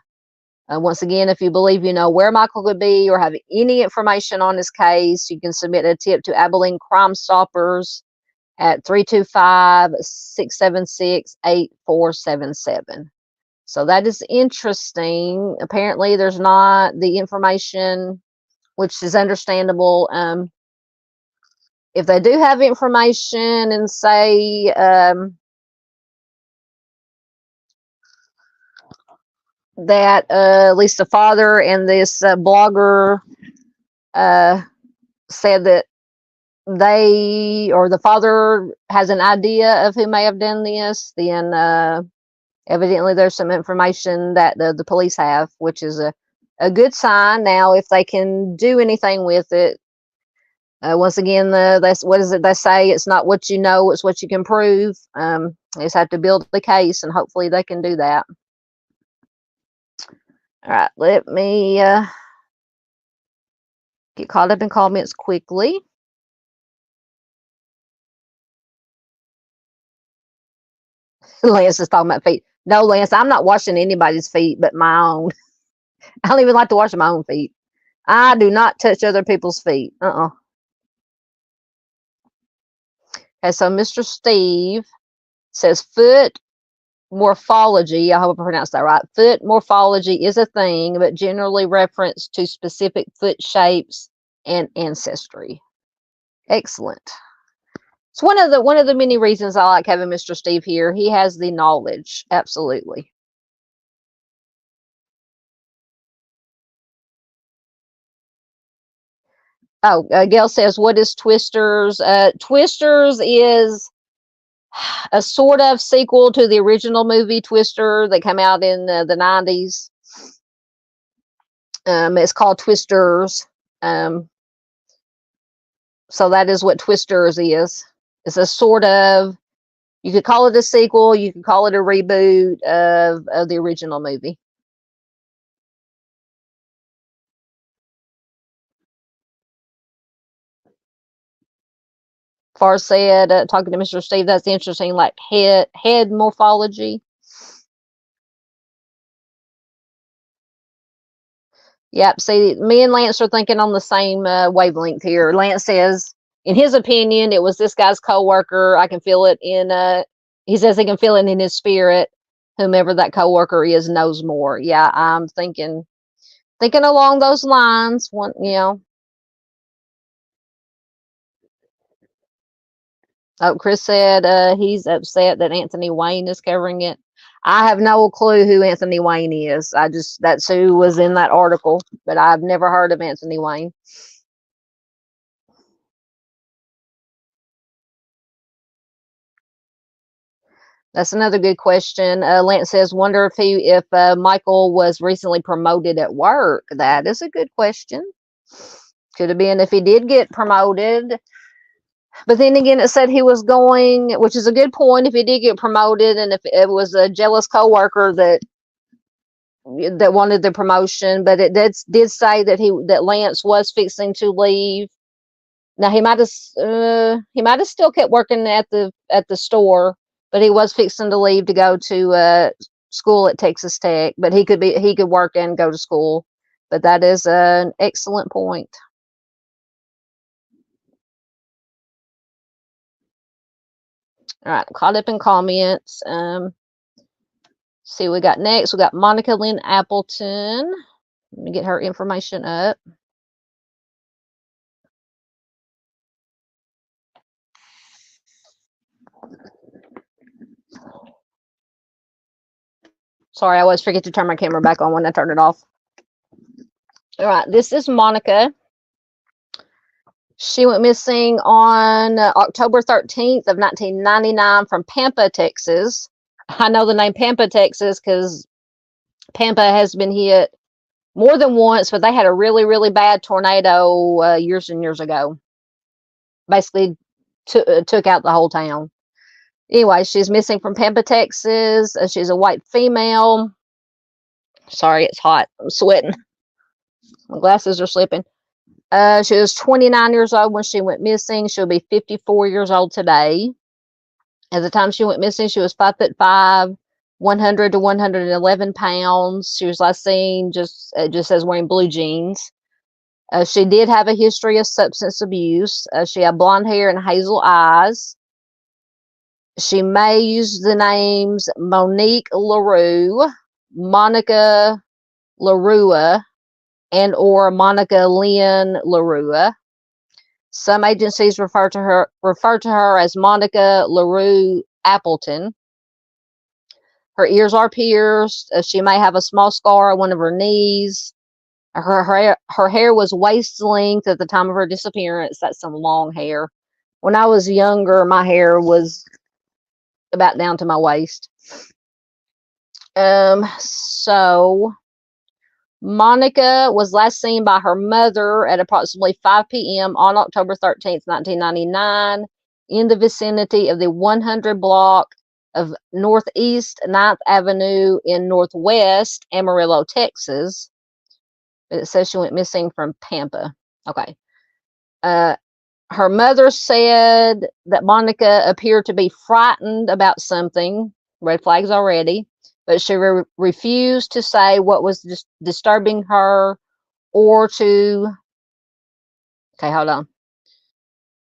Once again, if you believe you know where Michael could be or have any information on his case, you can submit a tip to Abilene Crime Stoppers at 325-676-8477. So that is interesting. Apparently, there's not the information, which is understandable. If they do have information and say that at least the father and this blogger said that they or the father has an idea of who may have done this, then evidently there's some information that the police have, which is a good sign. Now, if they can do anything with it, once again, what is it they say? It's not what you know, it's what you can prove. They just have to build the case, and hopefully they can do that. All right, let me get caught up in comments quickly. Lance is talking about feet. No, Lance, I'm not washing anybody's feet but my own. I don't even like to wash my own feet. I do not touch other people's feet. Okay, so Mr. Steve says foot morphology. I hope I pronounced that right. Foot morphology is a thing, but generally reference to specific foot shapes and ancestry. Excellent. It's one of the many reasons I like having Mr. Steve here. He has the knowledge. Absolutely. Oh, Gail says, what is Twisters? Twisters is a sort of sequel to the original movie Twister that came out in the 90s. It's called Twisters. So that is what Twisters is. It's a sort of, you could call it a sequel, you could call it a reboot of the original movie. Far said, talking to Mr. Steve, that's interesting, like head morphology. Yep. See, me and Lance are thinking on the same wavelength here. Lance says, in his opinion, it was this guy's coworker. I can feel it in. He says he can feel it in his spirit. Whomever that coworker is knows more. Yeah, I'm thinking along those lines. One, Oh, Chris said he's upset that Anthony Wayne is covering it. I have no clue who Anthony Wayne is. That's who was in that article, but I've never heard of Anthony Wayne. That's another good question. Lance says, wonder if Michael was recently promoted at work. That is a good question. Could have been if he did get promoted. But then again, it said he was going, which is a good point, if he did get promoted and if it was a jealous coworker that wanted the promotion. But it did say that Lance was fixing to leave. Now he might have still kept working at the store, but he was fixing to leave to go to school at Texas Tech. But he could work and go to school. But that is an excellent point. All right, caught up in comments. See, we got next. We got Monica Lynn Appleton. Let me get her information up. Sorry, I always forget to turn my camera back on when I turn it off. All right, this is Monica. She went missing on October 13th of 1999 from Pampa, Texas. I know the name Pampa, Texas, because Pampa has been hit more than once, but they had a really, really bad tornado years and years ago. Basically took out the whole town. Anyway, she's missing from Pampa, Texas. She's a white female. Sorry, it's hot. I'm sweating. My glasses are slipping. She was 29 years old when she went missing. She'll be 54 years old today. At the time she went missing, she was 5'5", 100 to 111 pounds. She was last seen just as wearing blue jeans. She did have a history of substance abuse. She had blonde hair and hazel eyes. She may use the names Monique LaRue, Monica LaRue, and or Monica Lynn LaRue. Some agencies refer to her as Monica LaRue Appleton. Her ears are pierced. She may have a small scar on one of her knees. Her hair was waist length at the time of her disappearance. That's some long hair. When I was younger, my hair was about down to my waist. So Monica was last seen by her mother at approximately 5 p.m. on October 13th, 1999, in the vicinity of the 100 block of Northeast 9th Avenue in Northwest Amarillo, Texas. But it says she went missing from Pampa. Okay. Her mother said that Monica appeared to be frightened about something red flags already, but she refused to say what was disturbing her or to, okay, hold on.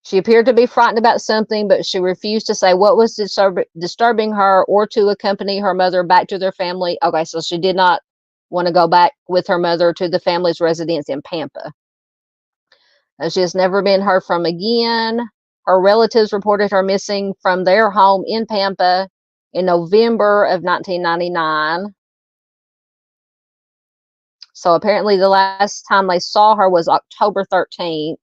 She appeared to be frightened about something, but she refused to say what was disturbing her or to accompany her mother back to their family. Okay, so she did not want to go back with her mother to the family's residence in Pampa. She has never been heard from again. Her relatives reported her missing from their home in Pampa in November of 1999. So apparently the last time they saw her was October 13th.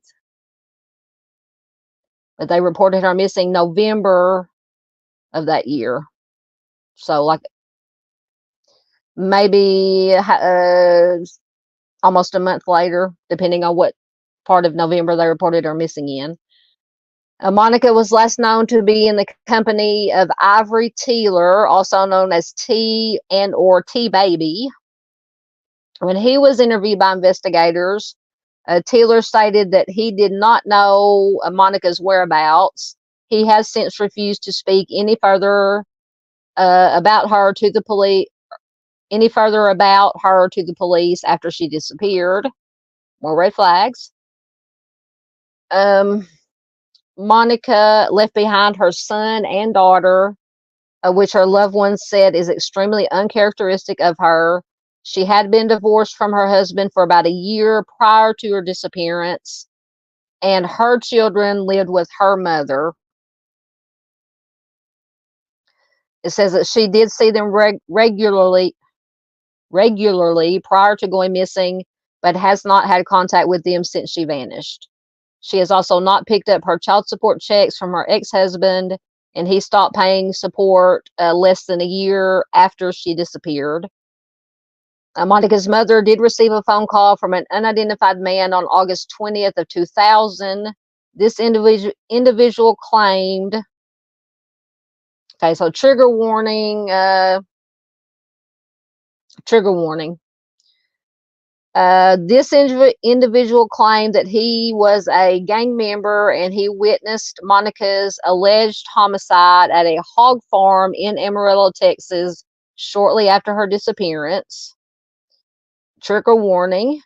But they reported her missing November of that year. So like maybe almost a month later, depending on what part of November they reported her missing in. Monica was last known to be in the company of Ivory Taylor, also known as T and or T Baby. When he was interviewed by investigators, Taylor stated that he did not know Monica's whereabouts. He has since refused to speak any further about her to the police. After she disappeared. More red flags. Monica left behind her son and daughter, which her loved ones said is extremely uncharacteristic of her. She had been divorced from her husband for about a year prior to her disappearance, and her children lived with her mother. It says that she did see them regularly prior to going missing, but has not had contact with them since she vanished. She has also not picked up her child support checks from her ex-husband, and he stopped paying support less than a year after she disappeared. Monica's mother did receive a phone call from an unidentified man on August 20th of 2000. This individual claimed, okay, so trigger warning. This individual claimed that he was a gang member and he witnessed Monica's alleged homicide at a hog farm in Amarillo, Texas, shortly after her disappearance. Trigger warning.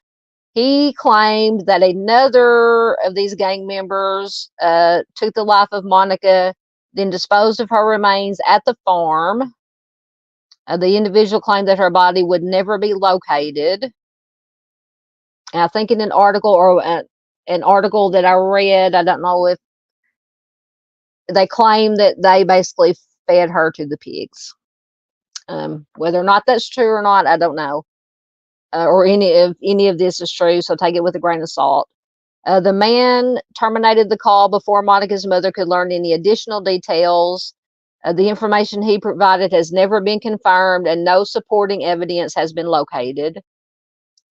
He claimed that another of these gang members took the life of Monica, then disposed of her remains at the farm. The individual claimed that her body would never be located. And I think in an article that I read, I don't know if they claim that they basically fed her to the pigs. Whether or not that's true or not, I don't know. Or any of this is true, so take it with a grain of salt. The man terminated the call before Monica's mother could learn any additional details. The information he provided has never been confirmed, and no supporting evidence has been located.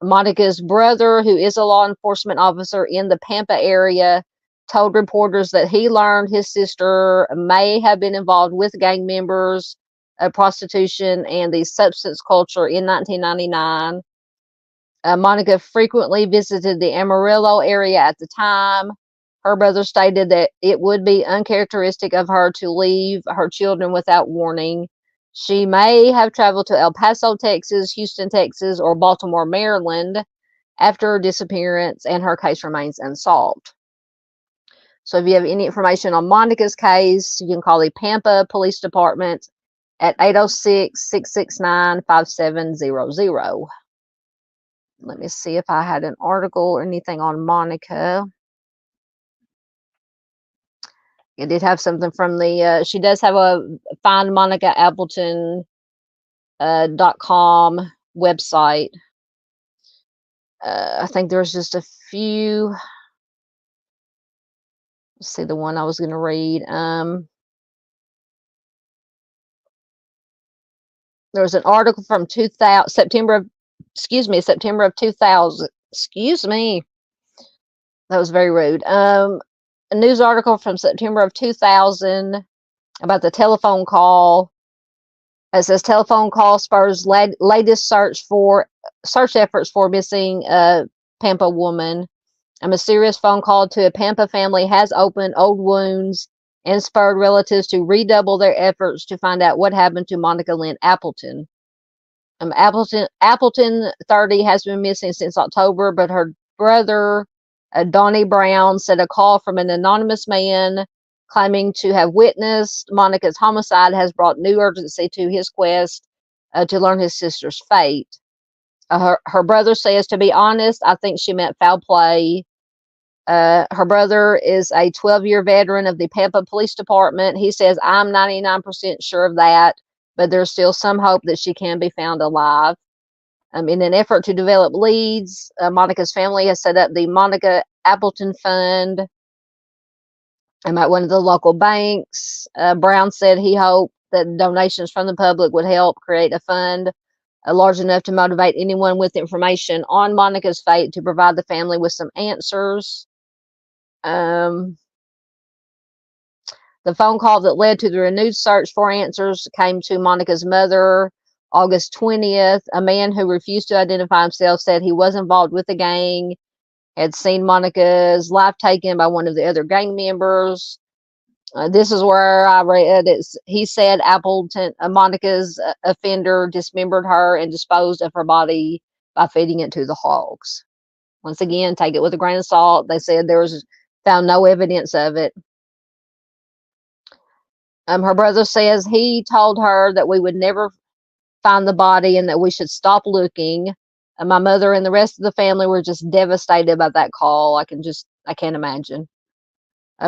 Monica's brother, who is a law enforcement officer in the Pampa area, told reporters that he learned his sister may have been involved with gang members, prostitution, and the substance culture in 1999. Monica frequently visited the Amarillo area at the time. Her brother stated that it would be uncharacteristic of her to leave her children without warning. She may have traveled to El Paso, Texas, Houston, Texas, or Baltimore, Maryland after her disappearance, and her case remains unsolved. So if you have any information on Monica's case, you can call the Pampa Police Department at 806-669-5700. Let me see if I had an article or anything on Monica. It did have something from the, she does have a Find Monica Appleton .com website. I think there's just a few. Let's see the one I was going to read. There was an article from September of 2000. Excuse me. That was very rude. A news article from September of 2000 about the telephone call. It says telephone call spurs latest search efforts for missing Pampa woman. A mysterious phone call to a Pampa family has opened old wounds and spurred relatives to redouble their efforts to find out what happened to Monica Lynn Appleton. Appleton 30 has been missing since October, but her brother, Donnie Brown, said a call from an anonymous man claiming to have witnessed Monica's homicide has brought new urgency to his quest to learn his sister's fate. Her brother says, to be honest, I think she meant foul play. Her brother is a 12-year veteran of the Pampa Police Department. He says, I'm 99% sure of that, but there's still some hope that she can be found alive. In an effort to develop leads, Monica's family has set up the Monica Appleton Fund at one of the local banks. Brown said he hoped that donations from the public would help create a fund large enough to motivate anyone with information on Monica's fate to provide the family with some answers. The phone call that led to the renewed search for answers came to Monica's mother August 20th. A man who refused to identify himself said he was involved with the gang, had seen Monica's life taken by one of the other gang members. This is where I read it. He said Appleton, Monica's offender, dismembered her and disposed of her body by feeding it to the hogs. Once again, take it with a grain of salt. They said there was found no evidence of it. Her brother says he told her that we would never find the body and that we should stop looking. My mother and the rest of the family were just devastated by that call. I can't imagine.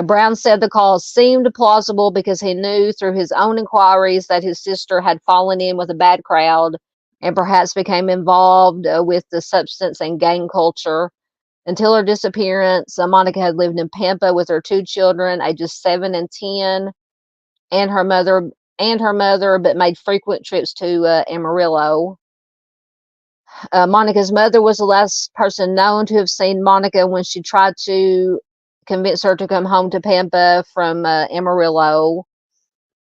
Brown said the call seemed plausible because he knew through his own inquiries that his sister had fallen in with a bad crowd and perhaps became involved with the substance and gang culture. Until her disappearance, Monica had lived in Pampa with her two children, ages 7 and 10, and her mother, but made frequent trips to Amarillo. Monica's mother was the last person known to have seen Monica when she tried to convince her to come home to Pampa from Amarillo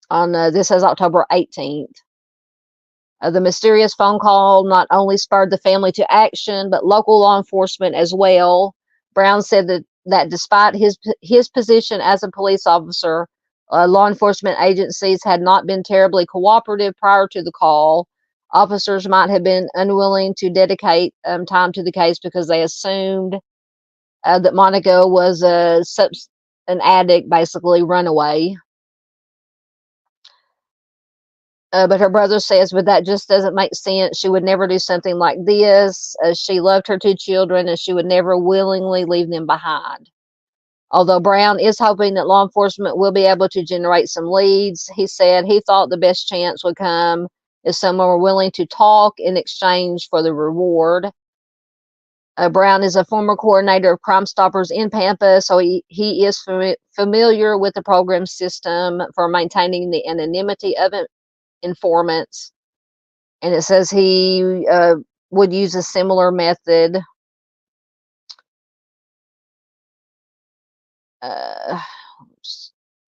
on this is October 18th. The mysterious phone call not only spurred the family to action, but local law enforcement as well. Brown said that despite his position as a police officer, law enforcement agencies had not been terribly cooperative prior to the call. Officers might have been unwilling to dedicate time to the case because they assumed that Monica was an addict, basically runaway. But her brother says, but that just doesn't make sense. She would never do something like this. She loved her two children and she would never willingly leave them behind. Although Brown is hoping that law enforcement will be able to generate some leads, he said he thought the best chance would come if someone were willing to talk in exchange for the reward. Brown is a former coordinator of Crime Stoppers in Pampa, so he is familiar with the program system for maintaining the anonymity of informants. And it says he would use a similar method.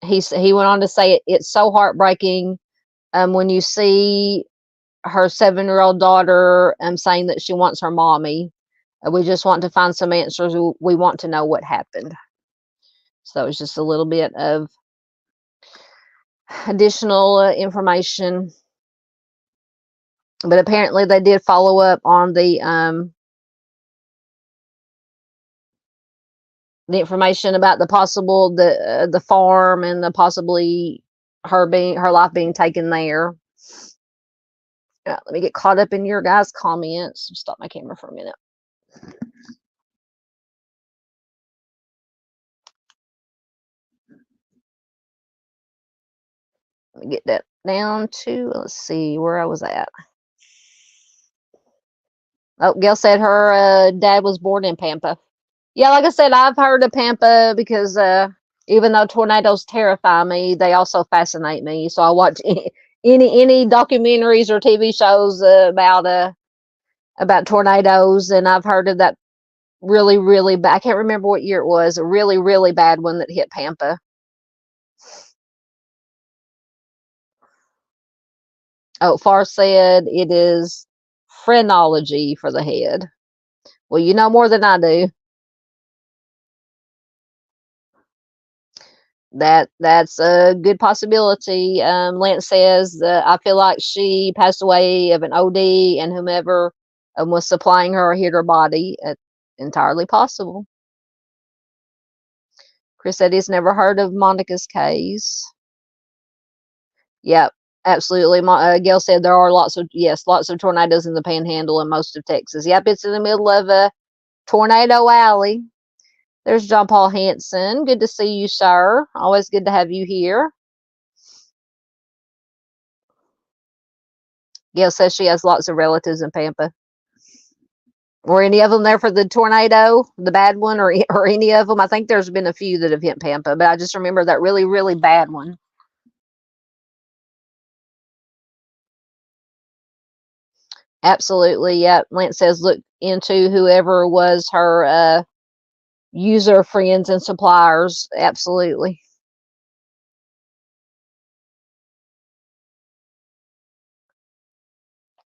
He went on to say it's so heartbreaking when you see her 7-year-old daughter saying that she wants her mommy. We just want to find some answers. We want to know what happened. So it's just a little bit of additional information. But apparently they did follow up on the information about the possible the farm and the possibly her life being taken there. Let me get caught up in your guys' comments. Stop my camera for a minute. Let me get that down to, let's see where I was at. Oh, Gail said her dad was born in Pampa. Yeah, like I said, I've heard of Pampa because even though tornadoes terrify me, they also fascinate me. So I watch any documentaries or TV shows about tornadoes, and I've heard of that really, really bad. I can't remember what year it was. A really, really bad one that hit Pampa. Oh, Far said it is phrenology for the head. Well, you know more than I do. That's a good possibility. Lance says I feel like she passed away of an OD, and whomever was supplying her hit her body. Entirely possible. Chris said he's never heard of Monica's case. Yep, absolutely. Gail said there are lots of tornadoes in the Panhandle and most of Texas. Yep, it's in the middle of a tornado alley. There's John Paul Hanson. Good to see you, sir. Always good to have you here. Gail says she has lots of relatives in Pampa. Were any of them there for the tornado, the bad one, or any of them? I think there's been a few that have hit Pampa, but I just remember that really, really bad one. Absolutely, yep. Lance says look into whoever was her user friends and suppliers. Absolutely.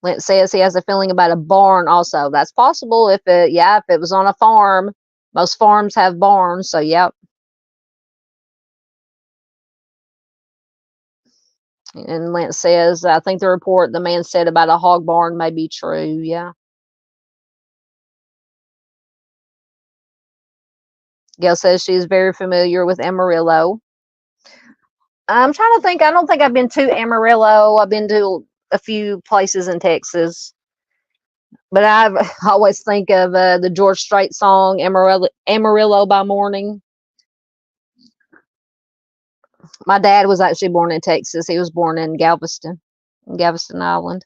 Lance says he has a feeling about a barn also. That's possible if it was on a farm. Most farms have barns, so yep. And Lance says, I think the report the man said about a hog barn may be true. Yeah. Gail says she's very familiar with Amarillo. I'm trying to think. I don't think I've been to Amarillo. I've been to a few places in Texas. But I always think of the George Strait song, Amarillo by Morning. My dad was actually born in Texas. He was born in Galveston Island.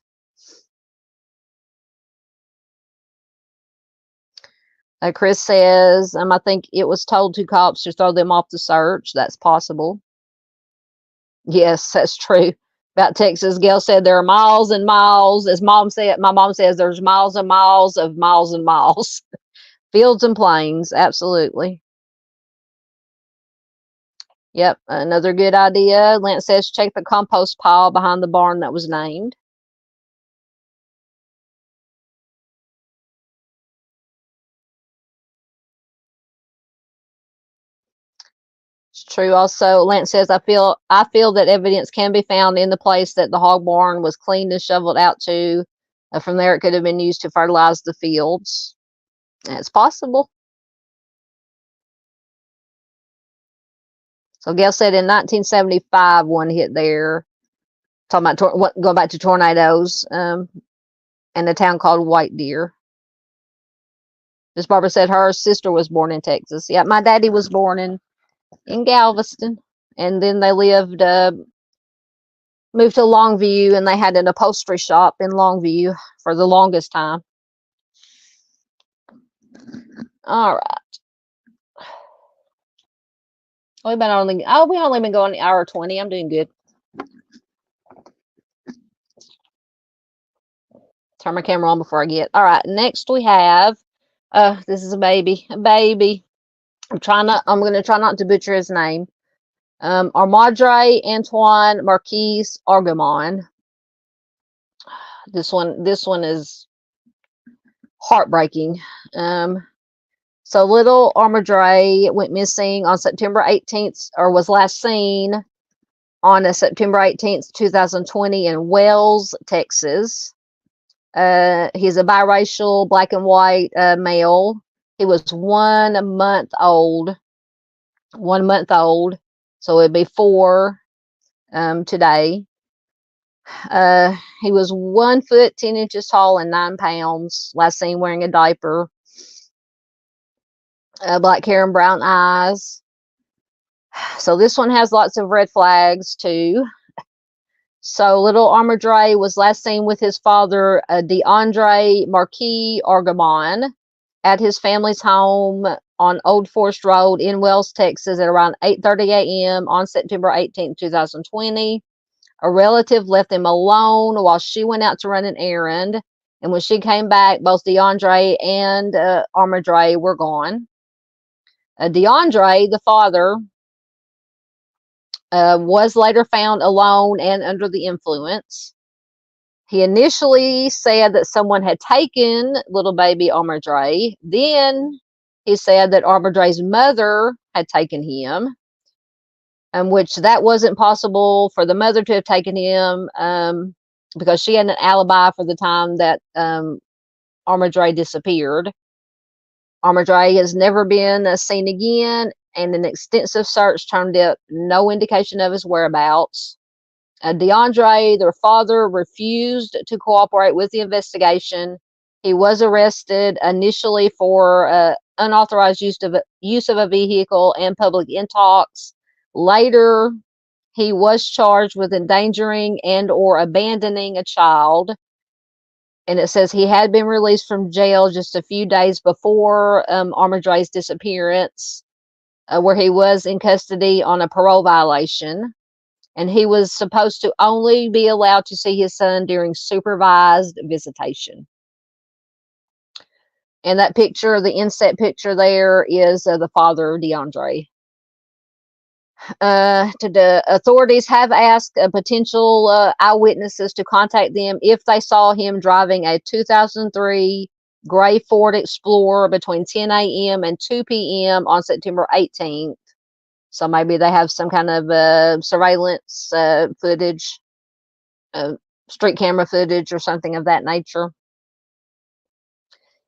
Chris says, I think it was told to cops to throw them off the search. That's possible. Yes, that's true. About Texas, Gail said there are miles and miles. As my mom says, there's miles and miles of miles and miles. Fields and plains, absolutely. Yep, another good idea. Lance says check the compost pile behind the barn that was named. It's true. Also, Lance says I feel that evidence can be found in the place that the hog barn was cleaned and shoveled out to. From there, it could have been used to fertilize the fields. It's possible. So Gail said in 1975, one hit there. Talking about going back to tornadoes, and a town called White Deer. Miss Barbara said her sister was born in Texas. Yeah, my daddy was born in Galveston, and then they moved to Longview, and they had an upholstery shop in Longview for the longest time. All right. We've only been going an hour 20. I'm doing good. Turn my camera on before I get. All right. Next we have. This is a baby. I'm going to try not to butcher his name. Armadrie Antoine Marquis Argumon. This one is heartbreaking. So little Armadrie went missing on September 18th, or was last seen on September 18th, 2020 in Wells, Texas. He's a biracial black and white male. He was 1 month old. 1 month old. So it'd be 4 today. He was 1 foot 10 inches tall and 9 pounds. Last seen wearing a diaper. Black hair and brown eyes. So this one has lots of red flags too. So little Armadrie was last seen with his father, DeAndre Marquis Argumon, at his family's home on Old Forest Road in Wells, Texas, at around 8:30 a.m. on September 18, 2020. A relative left him alone while she went out to run an errand. And when she came back, both DeAndre and Armadrie were gone. DeAndre, the father, was later found alone and under the influence. He initially said that someone had taken little baby Armadrie. Then he said that Armadrie's mother had taken him. which that wasn't possible for the mother to have taken him because she had an alibi for the time that Armadrie disappeared. Armadrie has never been seen again, and an extensive search turned up no indication of his whereabouts. DeAndre, their father, refused to cooperate with the investigation. He was arrested initially for unauthorized use of a vehicle and public intox. Later, he was charged with endangering and or abandoning a child. And it says he had been released from jail just a few days before Armadrie's disappearance, where he was in custody on a parole violation. And he was supposed to only be allowed to see his son during supervised visitation. And that picture, the inset picture there, is the father of DeAndre. The authorities have asked potential eyewitnesses to contact them if they saw him driving a 2003 gray Ford Explorer between 10 a.m. and 2 p.m. on September 18th. So maybe they have some kind of surveillance footage, street camera footage or something of that nature.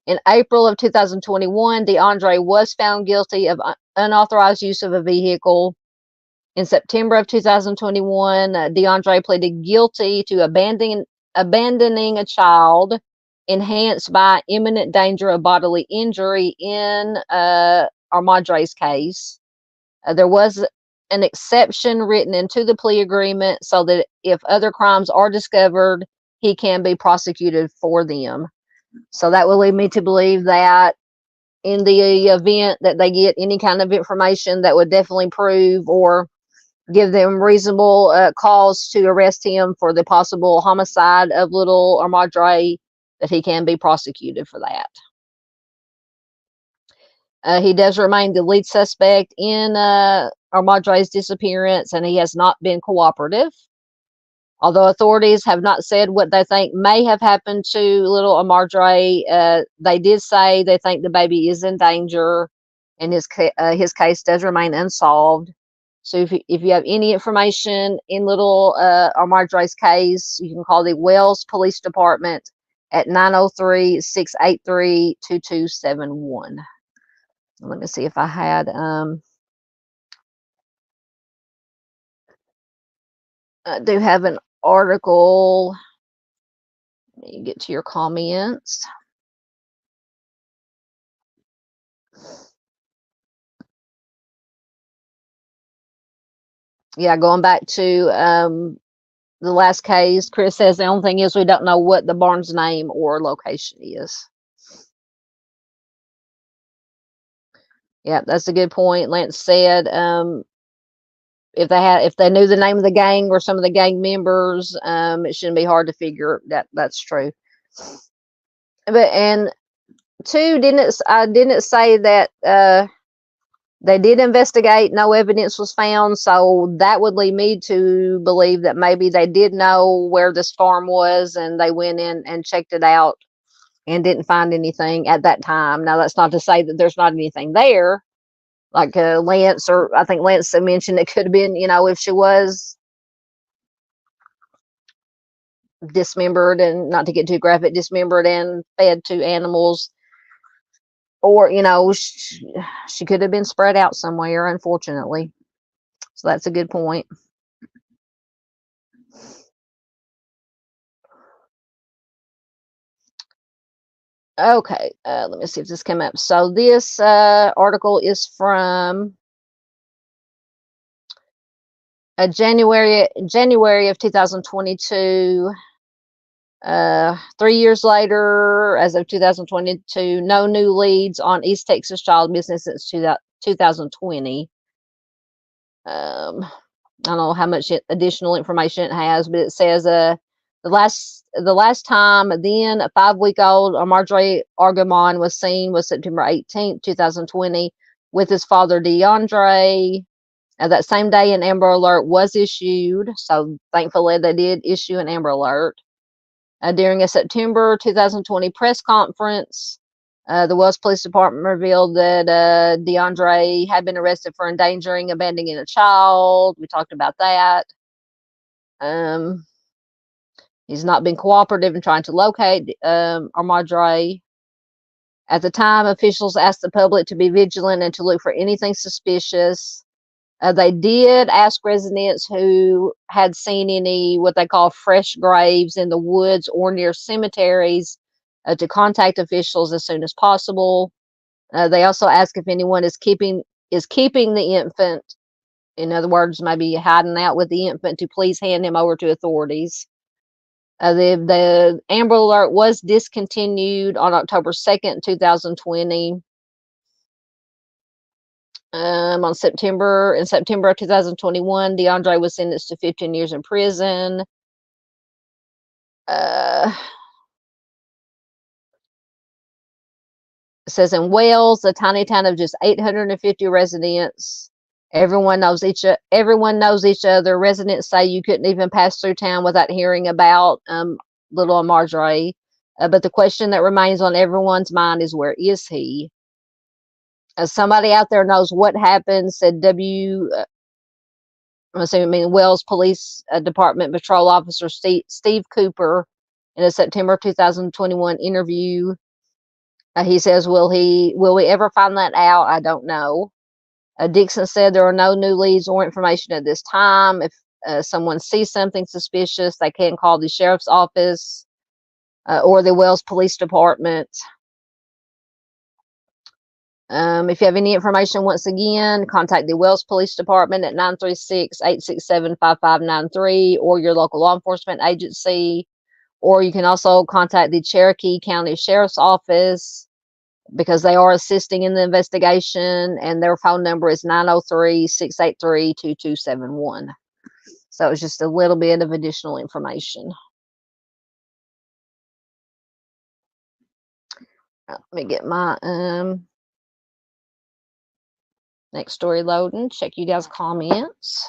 In April of 2021, DeAndre was found guilty of unauthorized use of a vehicle. In September of 2021, DeAndre pleaded guilty to abandoning a child enhanced by imminent danger of bodily injury in Armadrie's case. There was an exception written into the plea agreement so that if other crimes are discovered, he can be prosecuted for them. So that will lead me to believe that in the event that they get any kind of information that would definitely prove or give them reasonable cause to arrest him for the possible homicide of little Armadrie, that he can be prosecuted for that. He does remain the lead suspect in Armadrie's disappearance, and he has not been cooperative. Although authorities have not said what they think may have happened to little Armadrie, they did say they think the baby is in danger, and his case does remain unsolved. So if you have any information in little Armadrie's case, you can call the Wells Police Department at 903-683-2271. Let me see if I had I do have an article. Let me get to your comments. Yeah, going back to the last case, Chris says the only thing is we don't know what the barn's name or location is. Yeah, that's a good point. Lance said if they knew the name of the gang or some of the gang members, it shouldn't be hard to figure that that's true. But and two, didn't say that they did investigate, no evidence was found, so that would lead me to believe that maybe they did know where this farm was and they went in and checked it out and didn't find anything at that time. Now, that's not to say that there's not anything there. Like Lance, or I think Lance mentioned it could have been, if she was dismembered, and not to get too graphic, dismembered and fed to animals, or she could have been spread out somewhere, unfortunately. So that's a good point. Okay, let me see if this came up. So this article is from January of 2022. 3 years later, as of 2022, no new leads on East Texas child business since 2020. I don't know how much additional information it has, but it says the last time then a 5-week-old Armadrie Argumon was seen was September 18th, 2020, with his father DeAndre. That same day, an Amber Alert was issued, so thankfully they did issue an Amber Alert. During a September 2020 press conference, The Wells Police Department revealed that DeAndre had been arrested for endangering, abandoning a child. We talked about that. He's not been cooperative in trying to locate Armadrie. At the time, officials asked the public to be vigilant and to look for anything suspicious. They did ask residents who had seen any what they call fresh graves in the woods or near cemeteries to contact officials as soon as possible. They also ask if anyone is keeping the infant, in other words, maybe hiding out with the infant, to please hand him over to authorities. The Amber Alert was discontinued on October 2nd, 2020. In September of 2021, DeAndre was sentenced to 15 years in prison. It says in Wales, a tiny town of just 850 residents. Everyone knows each other. Residents say you couldn't even pass through town without hearing about little Armadrie. But the question that remains on everyone's mind is, where is he? Somebody out there knows what happened, said Wells Police Department Patrol Officer Steve Cooper in a September 2021 interview. He says, will we ever find that out? I don't know. Dixon said there are no new leads or information at this time. If someone sees something suspicious, they can call the sheriff's office or the Wells Police Department. If you have any information, once again, contact the Wells Police Department at 936-867-5593 or your local law enforcement agency. Or you can also contact the Cherokee County Sheriff's Office, because they are assisting in the investigation, and their phone number is 903-683-2271. So it's just a little bit of additional information. Let me get my next story loading. Check you guys' comments.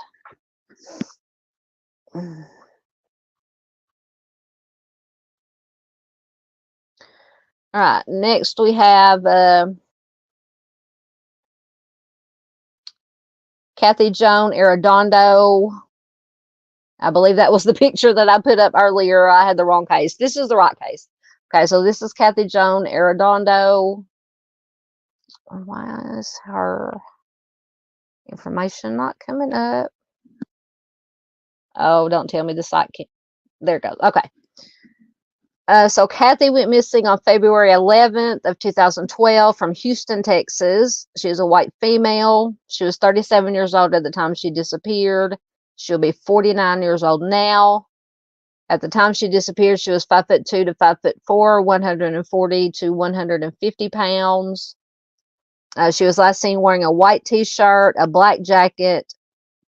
All right, next we have Kathy Joan Arredondo. I believe that was the picture that I put up earlier. I had the wrong case. This is the right case. Okay, so this is Kathy Joan Arredondo. Why is her information not coming up? Oh, don't tell me the site can't. There it goes. Okay. So Kathy went missing on February 11th of 2012 from Houston, Texas. She was a white female. She was 37 years old at the time she disappeared. She'll be 49 years old now. At the time she disappeared, she was 5'2" to 5'4", 140 to 150 pounds. She was last seen wearing a white t-shirt, a black jacket,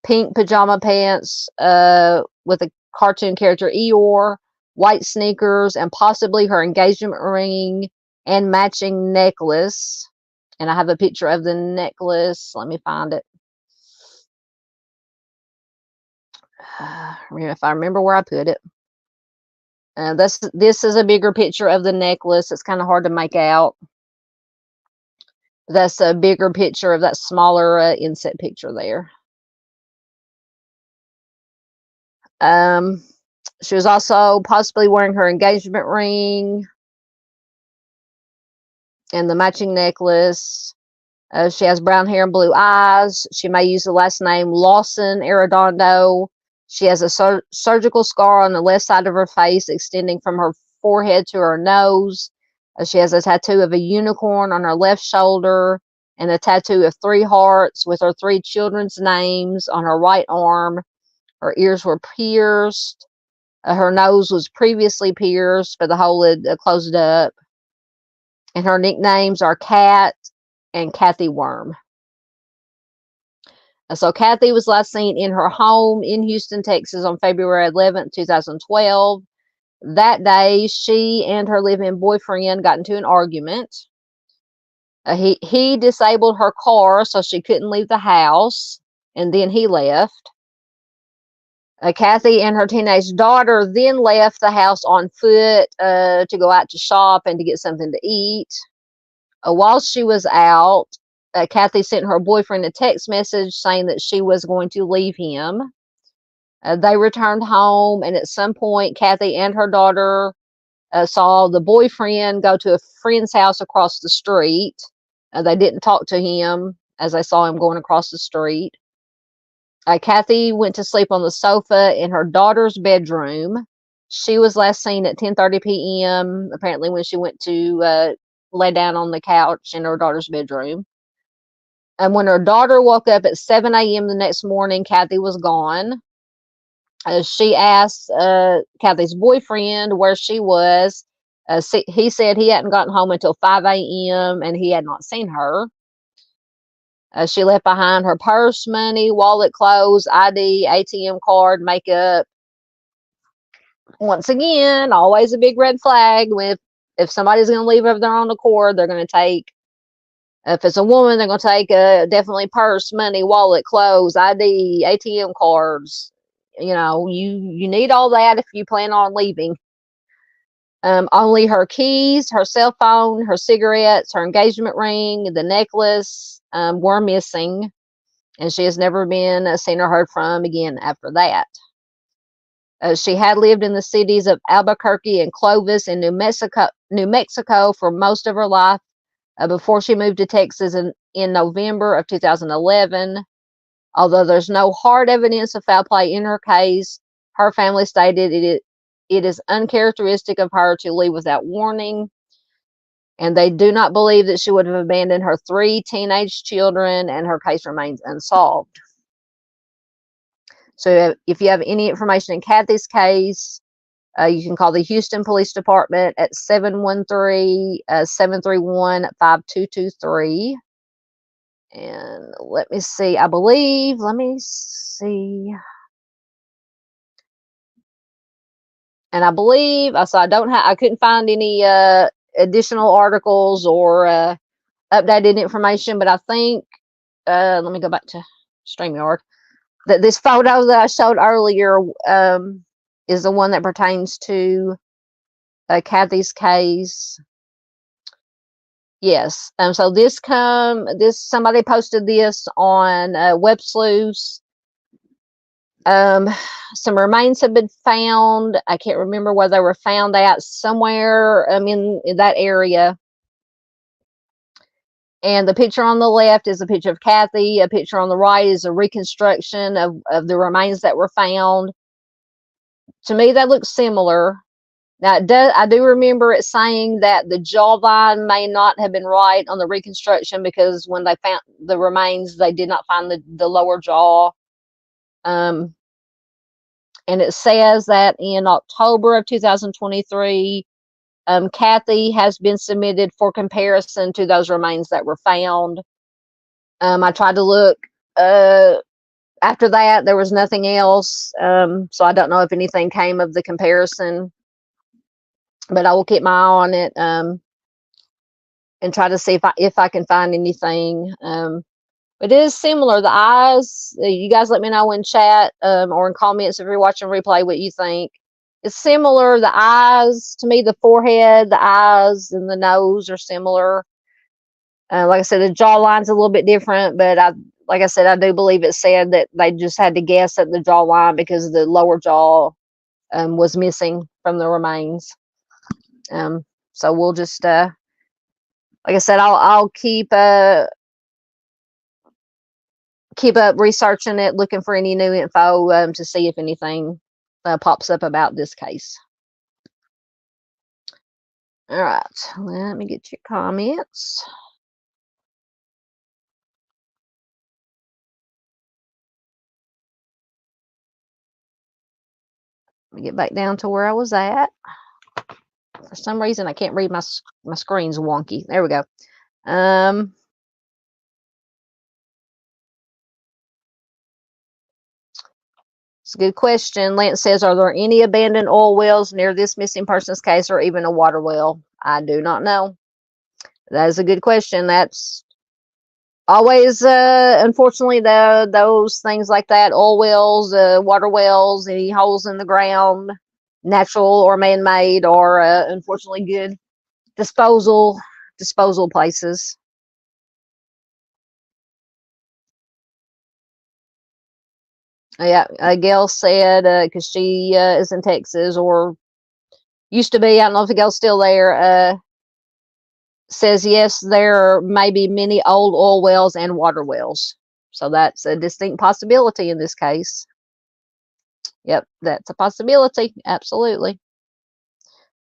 pink pajama pants with a cartoon character Eeyore, white sneakers, and possibly her engagement ring and matching necklace. And I have a picture of the necklace. Let me find it. If I remember where I put it. This is a bigger picture of the necklace. It's kind of hard to make out. That's a bigger picture of that smaller inset picture there. She was also possibly wearing her engagement ring and the matching necklace. She has brown hair and blue eyes. She may use the last name Lawson Arredondo. She has a surgical scar on the left side of her face extending from her forehead to her nose. She has a tattoo of a unicorn on her left shoulder and a tattoo of 3 hearts with her 3 children's names on her right arm. Her ears were pierced. Her nose was previously pierced, but the hole had closed up. And her nicknames are Cat and Kathy Worm. So Kathy was last seen in her home in Houston, Texas on February 11th, 2012. That day, she and her live-in boyfriend got into an argument. He disabled her car so she couldn't leave the house, and then he left. Kathy and her teenage daughter then left the house on foot to go out to shop and to get something to eat. While she was out, Kathy sent her boyfriend a text message saying that she was going to leave him. They returned home, and at some point, Kathy and her daughter saw the boyfriend go to a friend's house across the street. They didn't talk to him as they saw him going across the street. Kathy went to sleep on the sofa in her daughter's bedroom. She was last seen at 10:30 p.m., apparently when she went to lay down on the couch in her daughter's bedroom. And when her daughter woke up at 7 a.m. the next morning, Kathy was gone. She asked Kathy's boyfriend where she was. He said he hadn't gotten home until 5 a.m. and he had not seen her. She left behind her purse, money, wallet, clothes, ID, ATM card, makeup. Once again, always a big red flag with if somebody's going to leave of their own accord, they're going to take, if it's a woman, they're going to take definitely purse, money, wallet, clothes, ID, ATM cards. You know, you need all that if you plan on leaving. Only her keys, her cell phone, her cigarettes, her engagement ring, the necklace were missing, and she has never been seen or heard from again after that. She had lived in the cities of Albuquerque and Clovis in New Mexico for most of her life before she moved to Texas in November of 2011. Although there's no hard evidence of foul play in her case, her family stated it is uncharacteristic of her to leave without warning, and they do not believe that she would have abandoned her 3 teenage children, and her case remains unsolved. So if you have any information in Kathy's case, you can call the Houston Police Department at 713-731-5223. And let me see, let me see. And I believe, I couldn't find any additional articles or updated information, but I think, let me go back to StreamYard, that this photo that I showed earlier is the one that pertains to Kathy's case. Yes. So somebody posted this on Web Sleuths. Some remains have been found. I can't remember where they were found at, somewhere in that area. And the picture on the left is a picture of Kathy. A picture on the right is a reconstruction of the remains that were found. To me, that looks similar. Now, I do remember it saying that the jawline may not have been right on the reconstruction because when they found the remains, they did not find the lower jaw. And it says that in October of 2023, Kathy has been submitted for comparison to those remains that were found. I tried to look. After that, there was nothing else. So I don't know if anything came of the comparison. But I will keep my eye on it and try to see if I can find anything. It is similar. The eyes, you guys let me know in chat or in comments if you're watching replay what you think. It's similar. The eyes, to me, the forehead, the eyes, and the nose are similar. Like I said, the jawline's a little bit different, but like I said, I do believe it said that they just had to guess at the jawline because the lower jaw was missing from the remains. So we'll just, like I said, I'll keep up researching it, looking for any new info to see if anything pops up about this case. All right, let me get your comments. Let me get back down to where I was at. For some reason, I can't read my screen's wonky. There we go. It's a good question. Lance says, are there any abandoned oil wells near this missing persons case or even a water well? I do not know. That is a good question. That's always, unfortunately, those things like that, oil wells, water wells, any holes in the ground, natural or man-made, or unfortunately good disposal disposal places. Yeah, Gail said, because she is in Texas, or used to be, I don't know if Gail's still there, says yes, there may be many old oil wells and water wells. So that's a distinct possibility in this case. Yep, that's a possibility. Absolutely.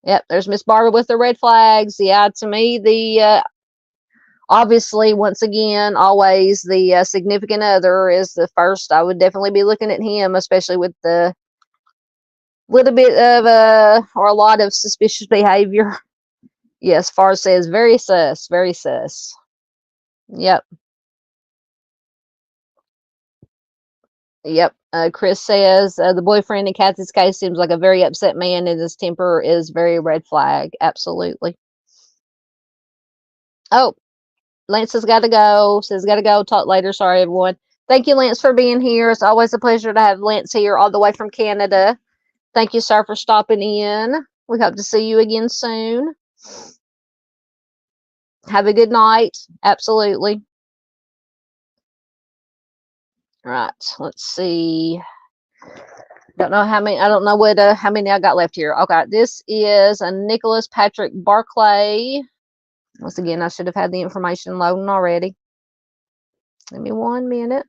Yep, there's Miss Barbara with the red flags. Yeah, to me, the obviously, once again, always the significant other is the first. I would definitely be looking at him, especially with the little bit of or a lot of suspicious behavior. Yes, Far says very sus, very sus. Yep. Yep. Chris says the boyfriend in Kathy's case seems like a very upset man, and his temper is very red flag. Absolutely. Oh, Lance has got to go. Says got to go. Talk later. Sorry, everyone. Thank you, Lance, for being here. It's always a pleasure to have Lance here all the way from Canada. Thank you, sir, for stopping in. We hope to see you again soon. Have a good night. Absolutely. All right. Let's see. Don't know how many. I don't know what how many I got left here. Okay, this is a Nicholas Patrick Barclay. Once again, I should have had the information loading already. Give me 1 minute.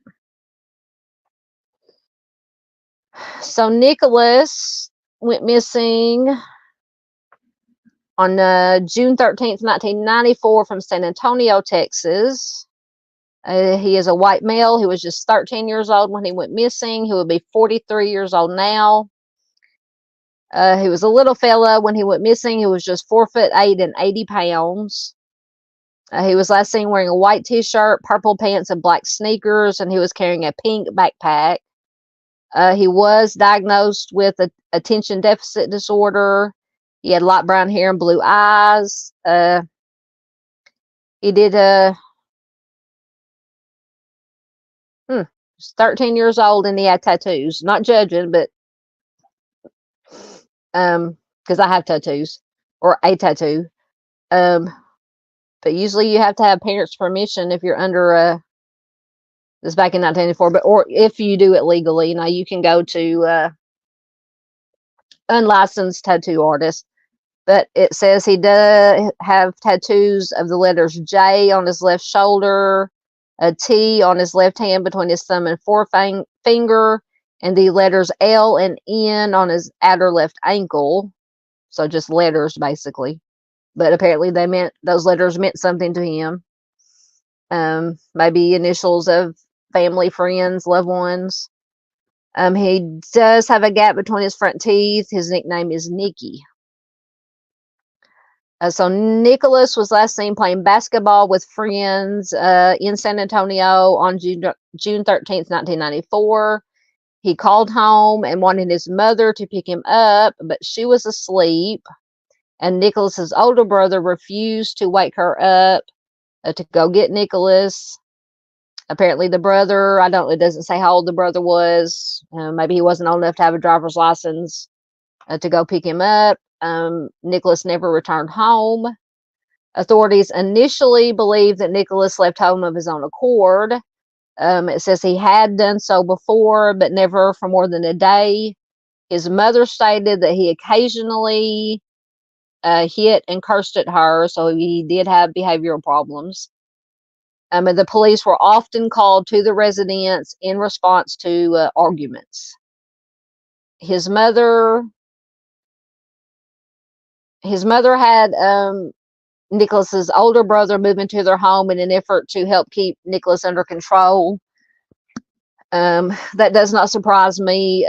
So Nicholas went missing on June 13th, 1994 from San Antonio, Texas. He is a white male. He was just 13 years old when he went missing. He would be 43 years old now. He was a little fella when he went missing. He was just 4'8" and 80 pounds. He was last seen wearing a white t-shirt, purple pants, and black sneakers, and he was carrying a pink backpack. He was diagnosed with attention deficit disorder. He had light brown hair and blue eyes. He did he's 13 years old and he had tattoos. Not judging, but because I have tattoos or a tattoo. But usually you have to have parents' permission if you're under this back in 1994. But or if you do it legally, now you can go to unlicensed tattoo artists. But it says he does have tattoos of the letters J on his left shoulder, a T on his left hand between his thumb and forefinger, and the letters L and N on his outer left ankle. So just letters, basically. But apparently those letters meant something to him. Maybe initials of family, friends, loved ones. He does have a gap between his front teeth. His nickname is Nicky. So Nicholas was last seen playing basketball with friends in San Antonio on June 13th, 1994. He called home and wanted his mother to pick him up, but she was asleep. And Nicholas's older brother refused to wake her up to go get Nicholas. Apparently the brother, it doesn't say how old the brother was. Maybe he wasn't old enough to have a driver's license to go pick him up. Nicholas never returned home. Authorities initially believed that Nicholas left home of his own accord. It says he had done so before, but never for more than a day. His mother stated that he occasionally hit and cursed at her, so he did have behavioral problems. And the police were often called to the residence in response to arguments. His mother had Nicholas's older brother move into their home in an effort to help keep Nicholas under control. That does not surprise me.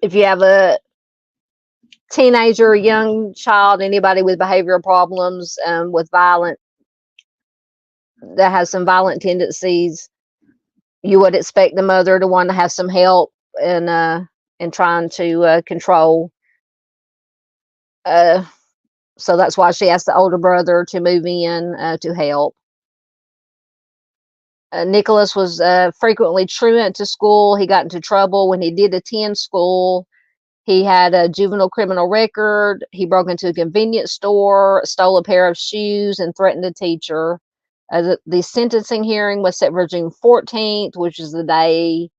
If you have a teenager, young child, anybody with behavioral problems, that has some violent tendencies, you would expect the mother to want to have some help in trying to control. So that's why she asked the older brother to move in to help. Nicholas was frequently truant to school. He got into trouble when he did attend school. He had a juvenile criminal record. He broke into a convenience store, stole a pair of shoes, and threatened a teacher. The sentencing hearing was set for June 14th, which is the day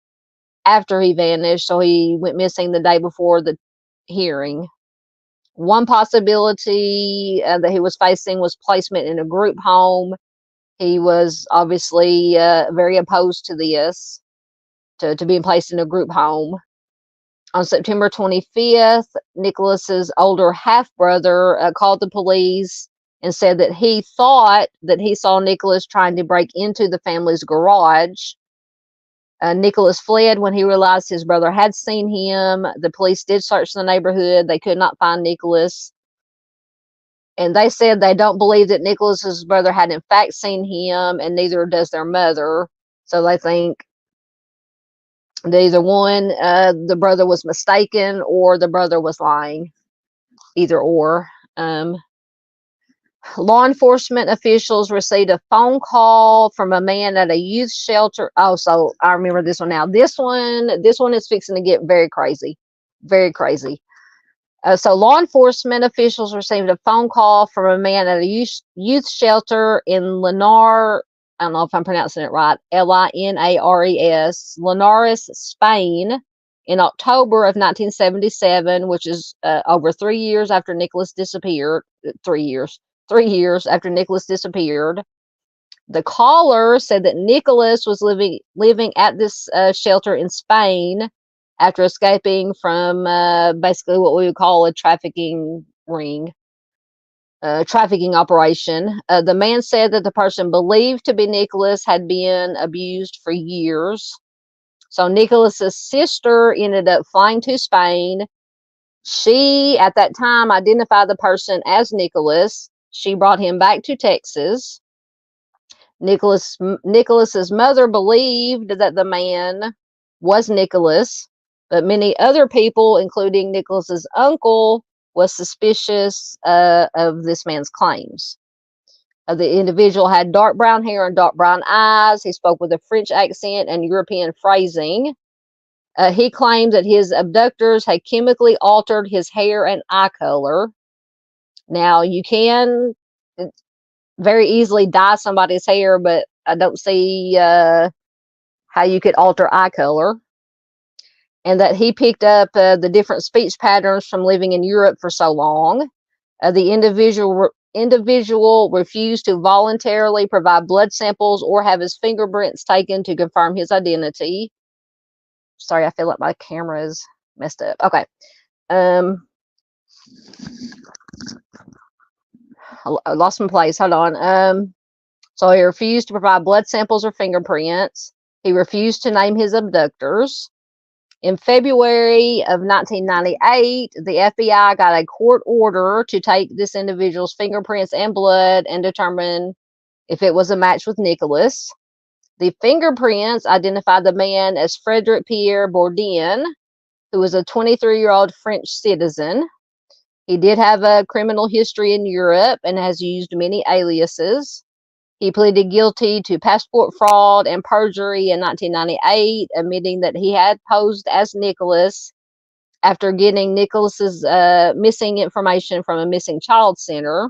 after he vanished. So he went missing the day before the hearing. One possibility that he was facing was placement in a group home. He was obviously very opposed to this, to being placed in a group home. On September 25th, Nicholas's older half-brother called the police and said that he thought that he saw Nicholas trying to break into the family's garage. Nicholas fled when he realized his brother had seen him. The police did search the neighborhood. They could not find Nicholas. And they said they don't believe that Nicholas's brother had in fact seen him, and neither does their mother. So they think that either one, the brother was mistaken, or the brother was lying. Either or. Law enforcement officials received a phone call from a man at a youth shelter. Oh, so I remember this one now. This one is fixing to get very crazy. Very crazy. So law enforcement officials received a phone call from a man at a youth shelter in Linares. I don't know if I'm pronouncing it right. Linares, Linares, Spain, in October of 1977, which is over 3 years after Nicholas disappeared. 3 years. 3 years after Nicholas disappeared. The caller said that Nicholas was living at this shelter in Spain after escaping from basically what we would call a trafficking ring, trafficking operation. The man said that the person believed to be Nicholas had been abused for years. So Nicholas's sister ended up flying to Spain. She, at that time, identified the person as Nicholas. She brought him back to Texas. Nicholas's mother believed that the man was Nicholas, but many other people, including Nicholas's uncle, was suspicious of this man's claims. The individual had dark brown hair and dark brown eyes. He spoke with a French accent and European phrasing. He claimed that his abductors had chemically altered his hair and eye color. Now, you can very easily dye somebody's hair, but I don't see how you could alter eye color. And that he picked up the different speech patterns from living in Europe for so long. The individual refused to voluntarily provide blood samples or have his fingerprints taken to confirm his identity. Sorry, I feel like my camera is messed up. Okay. I lost my place. Hold on. So he refused to provide blood samples or fingerprints. He refused to name his abductors. In February of 1998, the FBI got a court order to take this individual's fingerprints and blood and determine if it was a match with Nicholas. The fingerprints identified the man as Frederic Pierre Bourdin, who was a 23-year-old French citizen. He did have a criminal history in Europe and has used many aliases. He pleaded guilty to passport fraud and perjury in 1998, admitting that he had posed as Nicholas after getting Nicholas's missing information from a missing child center.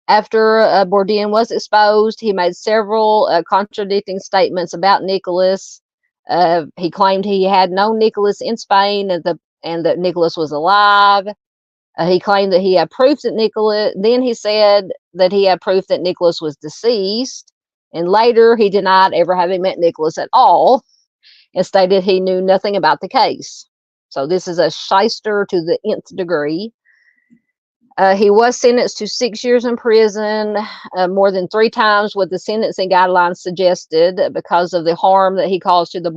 After Bourdin was exposed, he made several contradicting statements about Nicholas. He claimed he had known Nicholas in Spain and that Nicholas was alive. He claimed that he had proof that Nicholas, then he said that he had proof that Nicholas was deceased. And later he denied ever having met Nicholas at all and stated he knew nothing about the case. So this is a shyster to the nth degree. He was sentenced to 6 years in prison, more than 3 times what the sentencing guidelines suggested because of the harm that he caused to the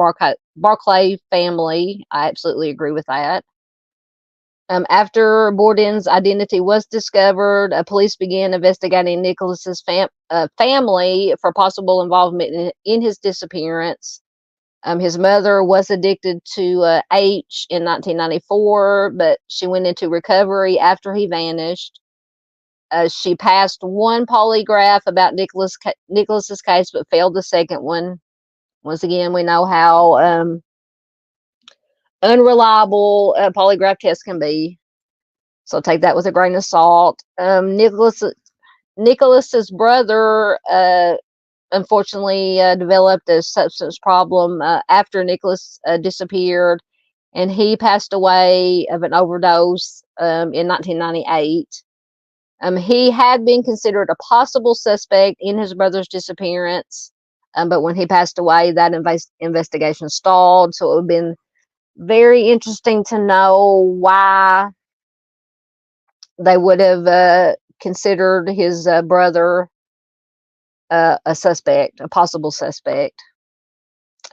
Barclay family. I absolutely agree with that. After Bourdin's identity was discovered, police began investigating Nicholas's family for possible involvement in his disappearance. His mother was addicted to H in 1994, but she went into recovery after he vanished. She passed one polygraph about Nicholas's case, but failed the second one. Once again, we know how unreliable polygraph test can be. So take that with a grain of salt. Nicholas's brother unfortunately developed a substance problem after Nicholas disappeared, and he passed away of an overdose in 1998. He had been considered a possible suspect in his brother's disappearance, but when he passed away, that investigation stalled. So it would have been very interesting to know why they would have considered his brother a suspect, a possible suspect.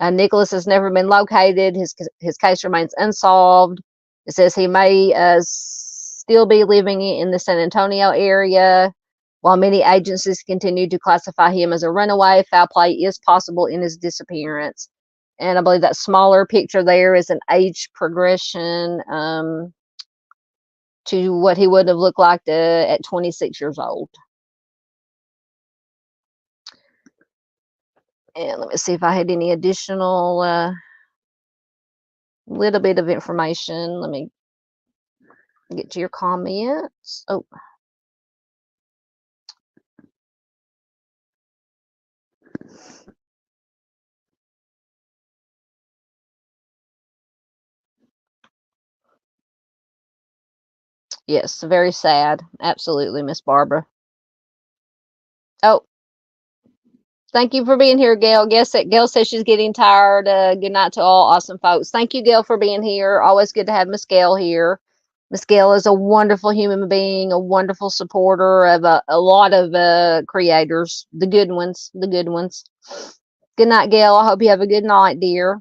Nicholas has never been located. His case remains unsolved. It says he may still be living in the San Antonio area. While many agencies continue to classify him as a runaway, foul play is possible in his disappearance. And I believe that smaller picture there is an age progression to what he would have looked like at 26 years old. And let me see if I had any additional little bit of information. Let me get to your comments. Oh. Yes, very sad. Absolutely, Miss Barbara. Oh, thank you for being here, Gail. Gail says she's getting tired. Good night to all awesome folks. Thank you, Gail, for being here. Always good to have Miss Gail here. Miss Gail is a wonderful human being, a wonderful supporter of a lot of creators, the good ones, the good ones. Good night, Gail. I hope you have a good night, dear.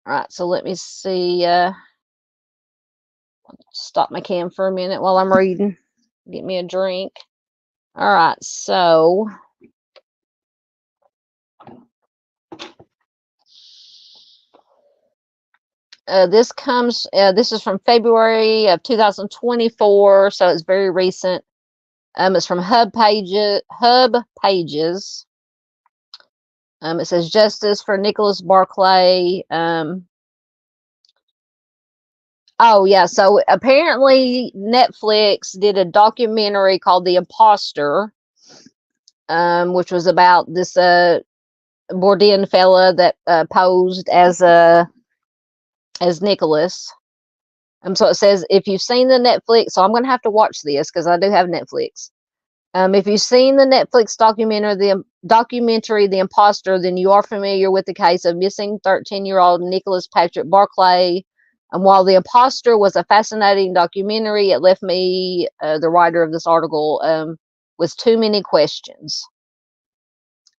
All right, so let me see. Stop my cam for a minute while I'm reading. Get me a drink. All right, so this is from February of 2024, so it's very recent. It's from Hub Pages. It says justice for Nicholas Barclay. Oh yeah, so apparently Netflix did a documentary called The Imposter, which was about this Bourdain fella that posed as Nicholas. So it says, if you've seen the Netflix, so I'm going to have to watch this because I do have Netflix. If you've seen the Netflix documentary, The Imposter, then you are familiar with the case of missing 13-year-old Nicholas Patrick Barclay. While The Imposter was a fascinating documentary, it left me, the writer of this article, with too many questions.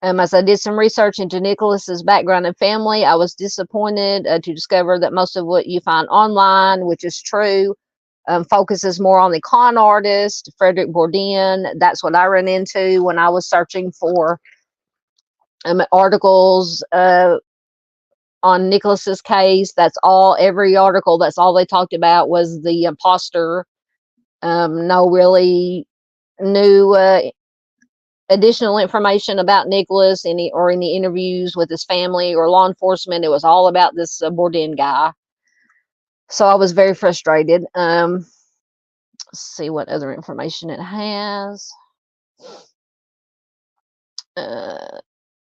As I did some research into Nicholas's background and family, I was disappointed to discover that most of what you find online, which is true, focuses more on the con artist, Frederick Bourdain. That's what I ran into when I was searching for articles on Nicholas's case. That's all, every article, that's all they talked about was the imposter. No really new additional information about Nicholas, or any interviews with his family or law enforcement. It was all about this Bourdain guy. So I was very frustrated. Let's see what other information it has.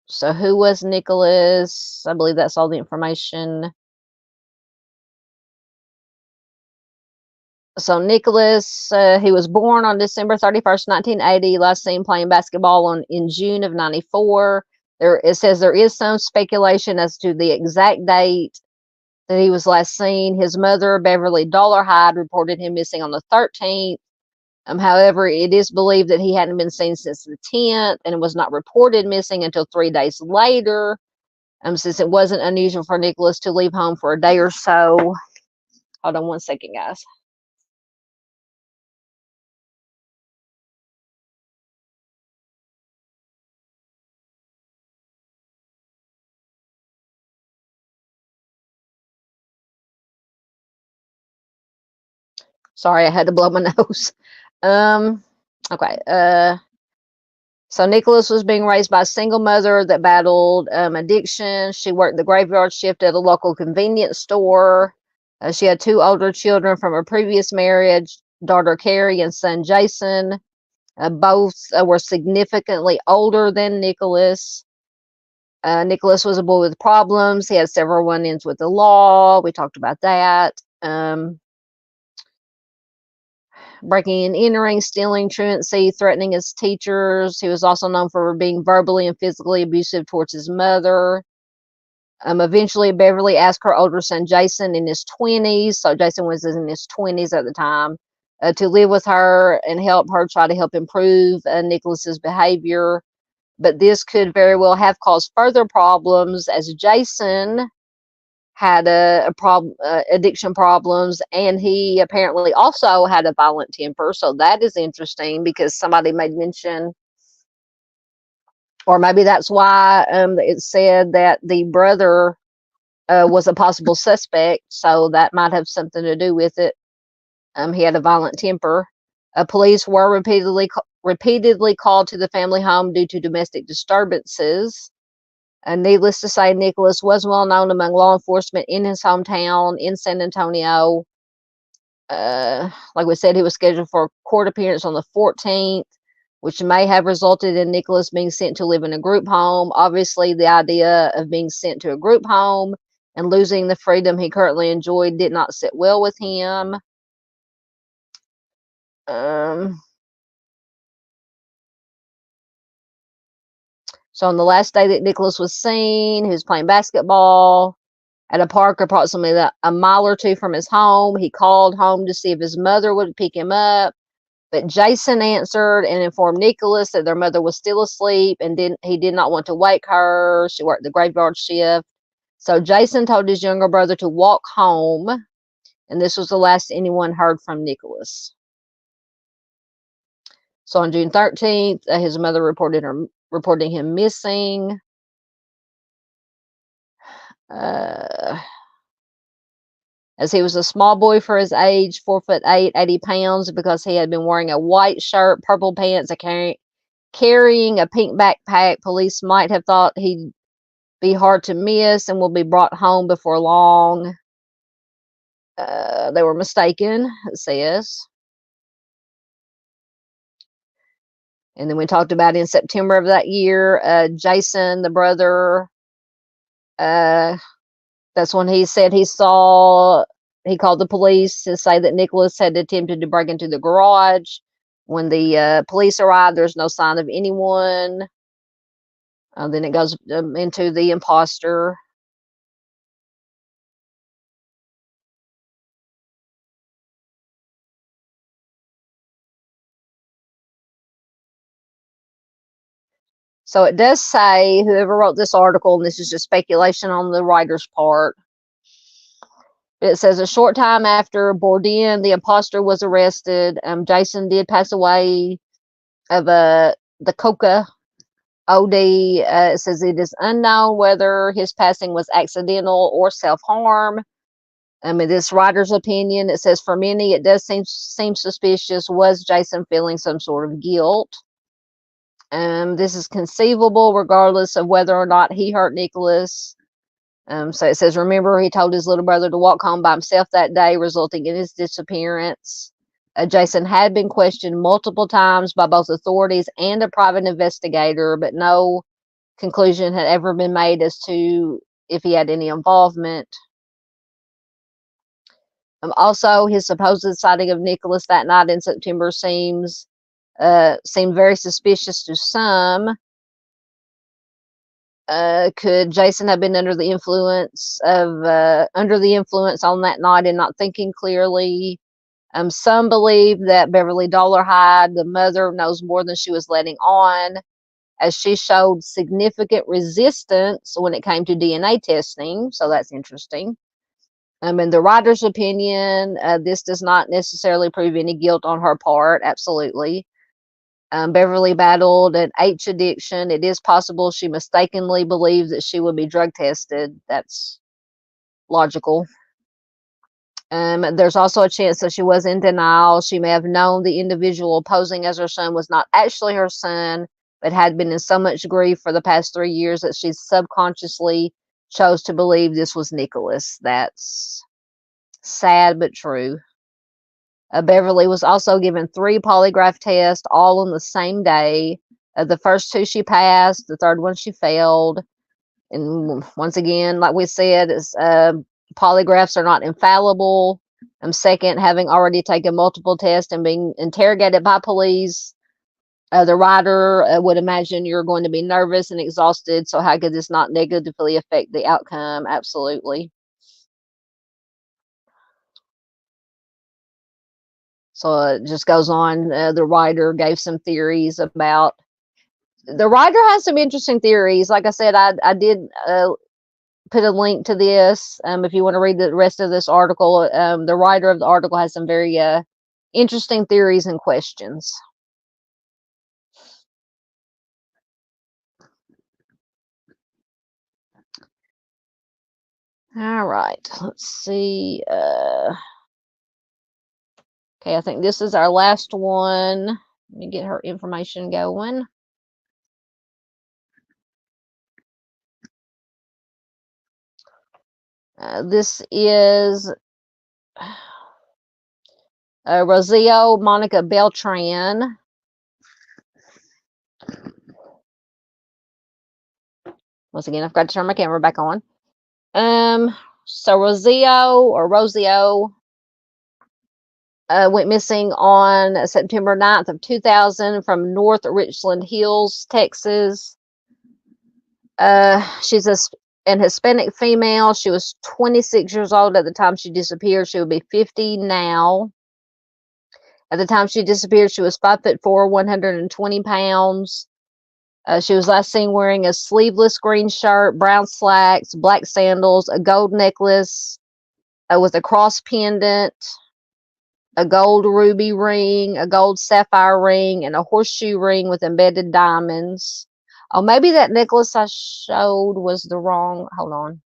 So who was Nicholas? I believe that's all the information. So Nicholas, he was born on December 31st, 1980. Last seen playing basketball in June of 94. It says there is some speculation as to the exact date that he was last seen. His mother, Beverly Dollarhide, reported him missing on the 13th. However, it is believed that he hadn't been seen since the 10th and was not reported missing until 3 days later. Since it wasn't unusual for Nicholas to leave home for a day or so. Hold on one second, guys. Sorry, I had to blow my nose. Okay. So Nicholas was being raised by a single mother that battled addiction. She worked the graveyard shift at a local convenience store. She had 2 older children from her previous marriage, daughter Carrie and son Jason. Both were significantly older than Nicholas. Nicholas was a boy with problems. He had several run-ins with the law. We talked about that. Breaking and entering, stealing, truancy, threatening his teachers. He was also known for being verbally and physically abusive towards his mother. Eventually, Beverly asked her older son, Jason, in his 20s, so Jason was in his 20s at the time, to live with her and help her try to help improve Nicholas's behavior. But this could very well have caused further problems, as Jason had addiction problems, and he apparently also had a violent temper. So that is interesting, because somebody made mention, or maybe that's why it said that the brother was a possible suspect. So that might have something to do with it. He had a violent temper. Police were repeatedly called to the family home due to domestic disturbances. Needless to say, Nicholas was well known among law enforcement in his hometown in San Antonio. Like we said, he was scheduled for a court appearance on the 14th, which may have resulted in Nicholas being sent to live in a group home. Obviously, the idea of being sent to a group home and losing the freedom he currently enjoyed did not sit well with him. So on the last day that Nicholas was seen, he was playing basketball at a park approximately a mile or 2 from his home. He called home to see if his mother would pick him up, but Jason answered and informed Nicholas that their mother was still asleep and he did not want to wake her. She worked the graveyard shift. So Jason told his younger brother to walk home, and this was the last anyone heard from Nicholas. So on June 13th, his mother reporting him missing. As he was a small boy for his age, 4'8", 80 pounds, because he had been wearing a white shirt, purple pants, and carrying a pink backpack. Police might have thought he'd be hard to miss and will be brought home before long. They were mistaken, it says. And then we talked about in September of that year, Jason, the brother, that's when he said he called the police to say that Nicholas had attempted to break into the garage. When the police arrived, there's no sign of anyone. Then it goes into the imposter. So it does say, whoever wrote this article, and this is just speculation on the writer's part, it says a short time after Bourdain, the imposter, was arrested, Jason did pass away of the coca OD. It says it is unknown whether his passing was accidental or self-harm. In this writer's opinion, it says for many, it does seem suspicious. Was Jason feeling some sort of guilt? This is conceivable regardless of whether or not he hurt Nicholas. So it says, remember, he told his little brother to walk home by himself that day, resulting in his disappearance. Jason had been questioned multiple times by both authorities and a private investigator, but no conclusion had ever been made as to if he had any involvement. Also, his supposed sighting of Nicholas that night in September seemed very suspicious to some. Could Jason have been under the influence on that night and not thinking clearly? Some believe that Beverly Dollarhide, the mother, knows more than she was letting on, as she showed significant resistance when it came to DNA testing. So that's interesting. In the writer's opinion, this does not necessarily prove any guilt on her part. Absolutely. Beverly battled an H addiction. It is possible she mistakenly believed that she would be drug tested. That's logical. There's also a chance that she was in denial. She may have known the individual posing as her son was not actually her son, but had been in so much grief for the past 3 years that she subconsciously chose to believe this was Nicholas. That's sad but true. Beverly was also given 3 polygraph tests, all on the same day. The first 2 she passed, the third one she failed. And once again, like we said, polygraphs are not infallible. Second, having already taken multiple tests and being interrogated by police, the writer would imagine you're going to be nervous and exhausted. So how could this not negatively affect the outcome? Absolutely. So it just goes on. The writer gave some theories about. The writer has some interesting theories. Like I said, I did put a link to this. If you want to read the rest of this article, the writer of the article has some very interesting theories and questions. All right, let's see. Okay, I think this is our last one. Let me get her information going. This is Rocio Monica Beltran. Once again, I've got to turn my camera back on. So Rocio went missing on September 9th of 2000 from North Richland Hills, Texas. She's an Hispanic female. She was 26 years old at the time she disappeared. She would be 50 now. At the time she disappeared, she was 5'4", 120 pounds. She was last seen wearing a sleeveless green shirt, brown slacks, black sandals, a gold necklace with a cross pendant, a gold ruby ring, a gold sapphire ring, and a horseshoe ring with embedded diamonds. Oh, maybe that necklace I showed was the wrong. Hold on.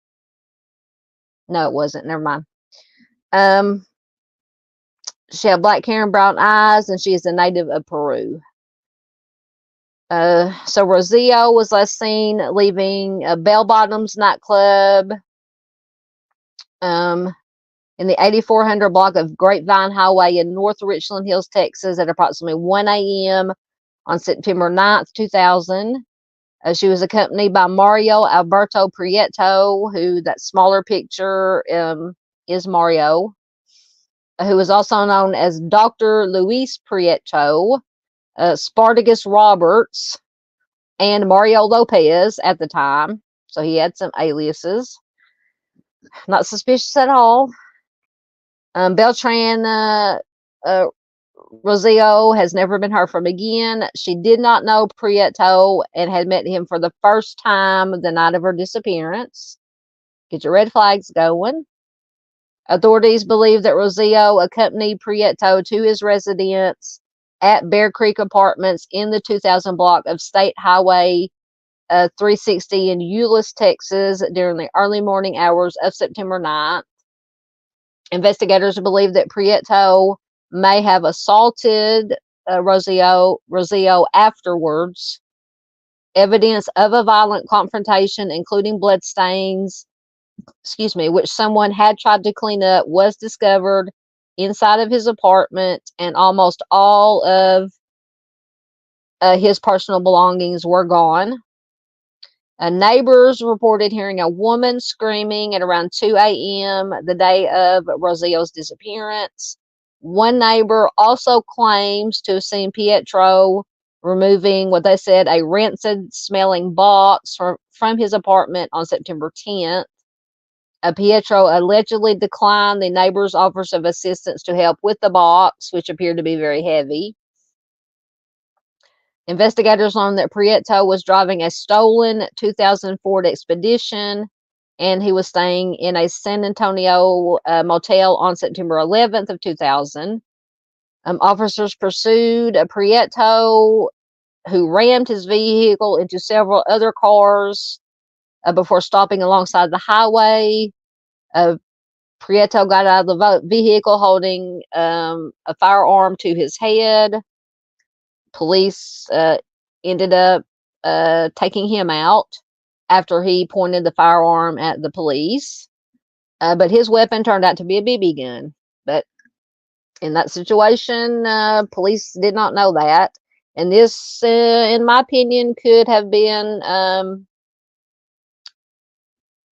No, it wasn't. Never mind. She had black hair and brown eyes, and she is a native of Peru. So Rocio was last seen leaving a Bell Bottoms nightclub in the 8400 block of Grapevine Highway in North Richland Hills, Texas at approximately 1 a.m. on September 9th, 2000. She was accompanied by Mario Alberto Prieto, who that smaller picture is Mario, who was also known as Dr. Luis Prieto, Spartacus Roberts, and Mario Lopez at the time. So he had some aliases. Not suspicious at all. Beltran Rocio has never been heard from again. She did not know Prieto and had met him for the first time the night of her disappearance. Get your red flags going. Authorities believe that Rocio accompanied Prieto to his residence at Bear Creek Apartments in the 2000 block of State Highway 360 in Euless, Texas during the early morning hours of September 9th. Investigators believe that Prieto may have assaulted Rocio afterwards. Evidence of a violent confrontation, including bloodstains, which someone had tried to clean up, was discovered inside of his apartment, and almost all of his personal belongings were gone. Neighbors reported hearing a woman screaming at around 2 a.m. the day of Rocio's disappearance. One neighbor also claims to have seen Pietro removing what they said a rancid smelling box from his apartment on September 10th. Pietro allegedly declined the neighbor's offers of assistance to help with the box, which appeared to be very heavy. Investigators learned that Prieto was driving a stolen 2000 Ford Expedition, and he was staying in a San Antonio motel on September 11th of 2000. Officers pursued Prieto, who rammed his vehicle into several other cars before stopping alongside the highway. Prieto got out of the vehicle holding a firearm to his head. Police ended up taking him out after he pointed the firearm at the police. But his weapon turned out to be a BB gun. But in that situation, police did not know that. And this, in my opinion, could have been,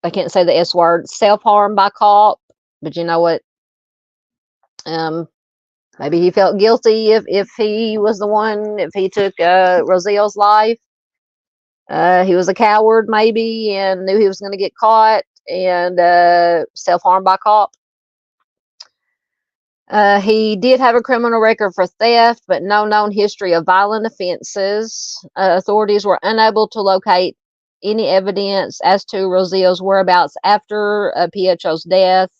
I can't say the S word, self-harm by cop. But you know what? Maybe he felt guilty if he was the one, if he took Roselle's life. He was a coward, maybe, and knew he was going to get caught, and self-harm by cop. He did have a criminal record for theft, but no known history of violent offenses. Authorities were unable to locate any evidence as to Roselle's whereabouts after Pietro's death,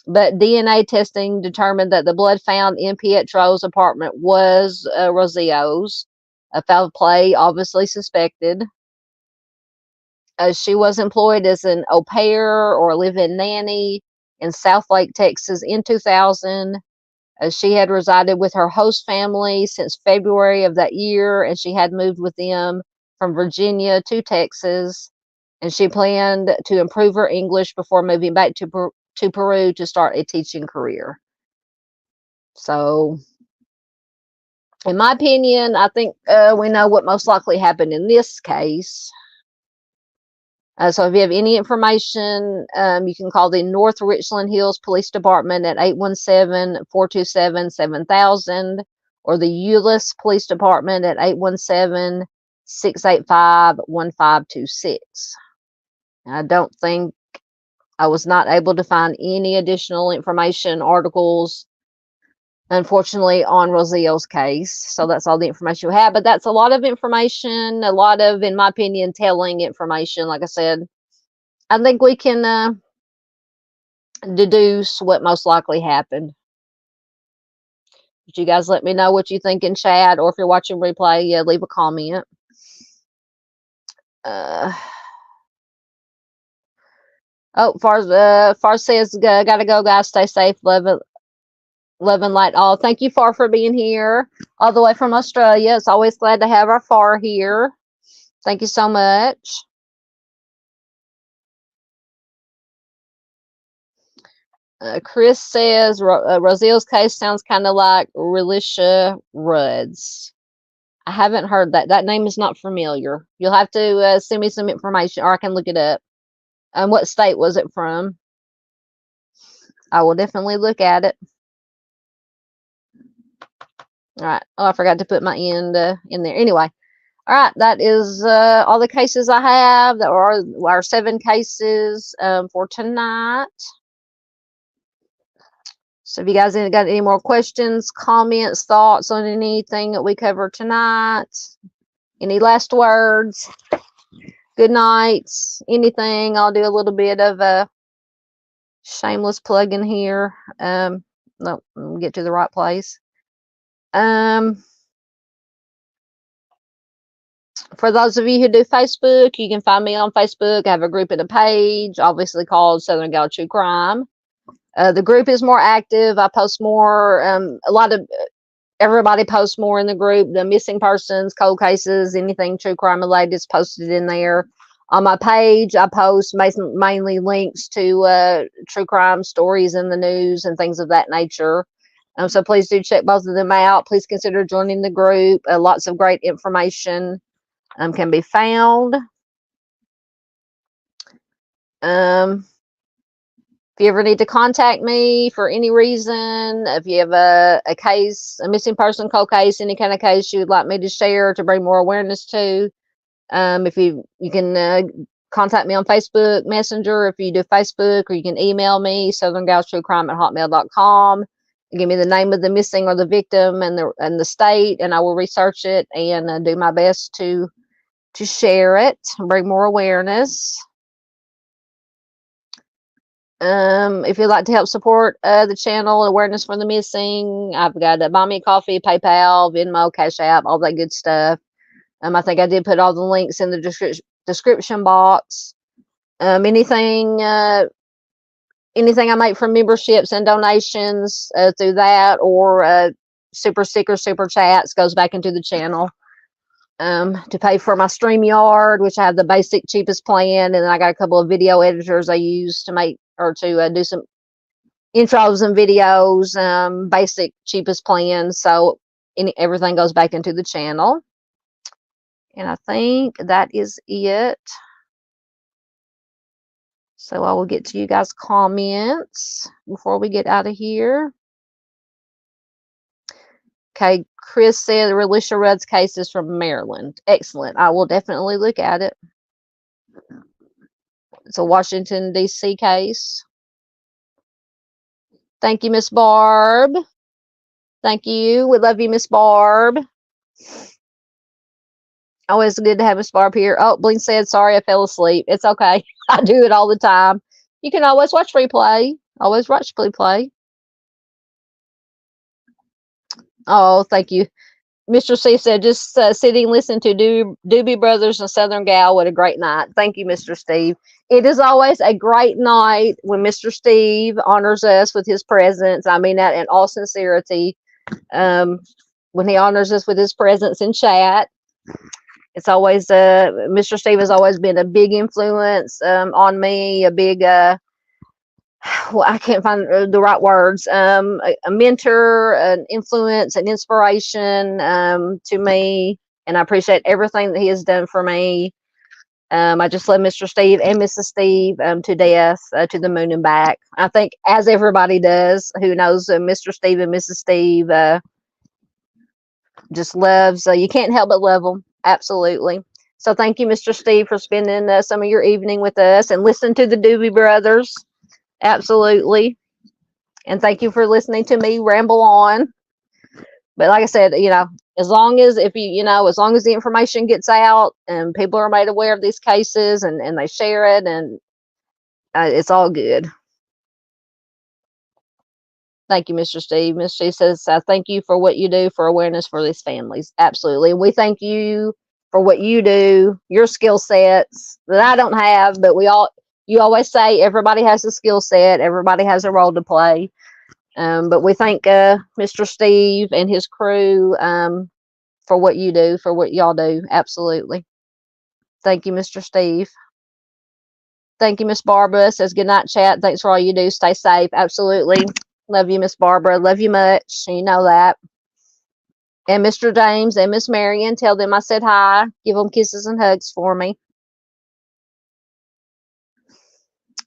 but DNA testing determined that the blood found in Pietro's apartment was Roselle's. Foul play obviously suspected. She was employed as an au pair or live-in nanny in Southlake, Texas in 2000. She had resided with her host family since February of that year, and she had moved with them from Virginia to Texas. And she planned to improve her English before moving back to Peru to start a teaching career. So, in my opinion, I think we know what most likely happened in this case. So if you have any information, you can call the North Richland Hills Police Department at 817-427-7000 or the Euless Police Department at 817-685-1526. I don't think, I was not able to find any additional information, articles, unfortunately, on Roselle's case. So that's all the information we have. But that's a lot of information, a lot of, in my opinion, telling information. Like I said, I think we can deduce what most likely happened. But you guys let me know what you think in chat, or if you're watching replay, leave a comment. Far says, gotta go, guys. Stay safe. Love and light all. Thank you, Far, for being here all the way from Australia. It's always glad to have our Far here. Thank you so much. Chris says Roselle's case sounds kind of like Relisha Rudd's. I haven't heard that. That name is not familiar. You'll have to send me some information, or I can look it up. What state was it from? I will definitely look at it. All right. Oh, I forgot to put my end in there. Anyway, all right. That is all the cases I have. That are our 7 cases for tonight. So if you guys got any more questions, comments, thoughts on anything that we covered tonight, any last words, good nights, anything, I'll do a little bit of a shameless plug in here. No, let me get to the right place. For those of you who do Facebook, you can find me on Facebook. I have a group and a page, obviously called Southern Gal True Crime. The group is more active. I post more. A lot of everybody posts more in the group. The missing persons, cold cases, anything true crime related is posted in there. On my page, I post mainly links to true crime stories in the news and things of that nature. So please do check both of them out. Please consider joining the group. Lots of great information can be found. If you ever need to contact me for any reason, if you have a case, a missing person cold case, any kind of case you would like me to share to bring more awareness to, if you can contact me on Facebook Messenger if you do Facebook, or you can email me southerngalstruecrime@hotmail.com. Give me the name of the missing or the victim and the state, and I will research it and do my best to share it and bring more awareness. If you'd like to help support the channel, Awareness for the Missing, I've got a Buy Me a Coffee, PayPal, Venmo, CashApp, all that good stuff. I think I did put all the links in the description box. Anything I make from memberships and donations through that, or super stickers, super chats, goes back into the channel. to pay for my StreamYard, which I have the basic cheapest plan, and then I got a couple of video editors I use to make or to do some intros and videos, basic cheapest plan. So everything goes back into the channel. And I think that is it. So I will get to you guys' comments before we get out of here. Okay, Chris said Alicia Rudd's case is from Maryland. Excellent. I will definitely look at it. It's a Washington, D.C. case. Thank you, Miss Barb. Thank you. We love you, Miss Barb. Always good to have Miss Barb here. Oh, Bling said, sorry, I fell asleep. It's okay. I do it all the time. You can always watch replay. Always watch replay. Oh, thank you. Mr. C said, just sitting, listening to Doobie Brothers and Southern Gal. What a great night. Thank you, Mr. Steve. It is always a great night when Mr. Steve honors us with his presence. I mean that in all sincerity. When he honors us with his presence in chat. It's always, Mr. Steve has always been a big influence on me, a big, well, I can't find the right words, a mentor, an influence, an inspiration to me. And I appreciate everything that he has done for me. I just love Mr. Steve and Mrs. Steve to death, to the moon and back. I think as everybody does who knows Mr. Steve and Mrs. Steve, just loves, you can't help but love them. Absolutely. So thank you, Mr. Steve, for spending some of your evening with us and listening to the Doobie Brothers. Absolutely. And thank you for listening to me ramble on. But like I said, as long as as long as the information gets out and people are made aware of these cases and they share it, and it's all good. Thank you, Mr. Steve. Mr. Steve says, thank you for what you do for awareness for these families. Absolutely. And we thank you for what you do, your skill sets that I don't have, but you always say everybody has a skill set, everybody has a role to play. But we thank Mr. Steve and his crew for what you do, for what y'all do. Absolutely. Thank you, Mr. Steve. Thank you, Miss Barbara. Says good night, chat. Thanks for all you do. Stay safe. Absolutely. Love you, Miss Barbara. Love you much. You know that. And Mr. James and Miss Marion, tell them I said hi. Give them kisses and hugs for me.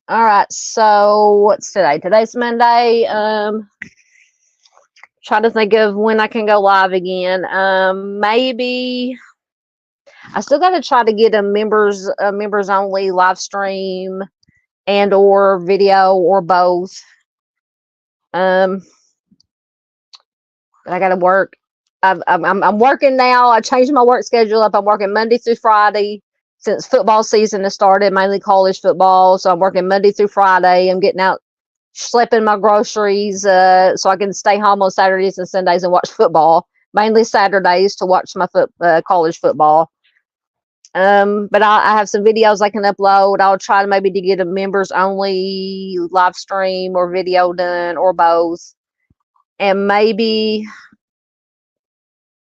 All right. So what's today? Today's Monday. Try to think of when I can go live again. Maybe I still got to try to get a members only live stream and or video or both. But I got to work. I'm working now. I changed my work schedule up. I'm working Monday through Friday since football season has started, mainly college football. So I'm working Monday through Friday. I'm getting out, schlepping my groceries so I can stay home on Saturdays and Sundays and watch football. Mainly Saturdays to watch my college football. But I have some videos I can upload. I'll try to maybe to get a members only live stream or video done or both. And maybe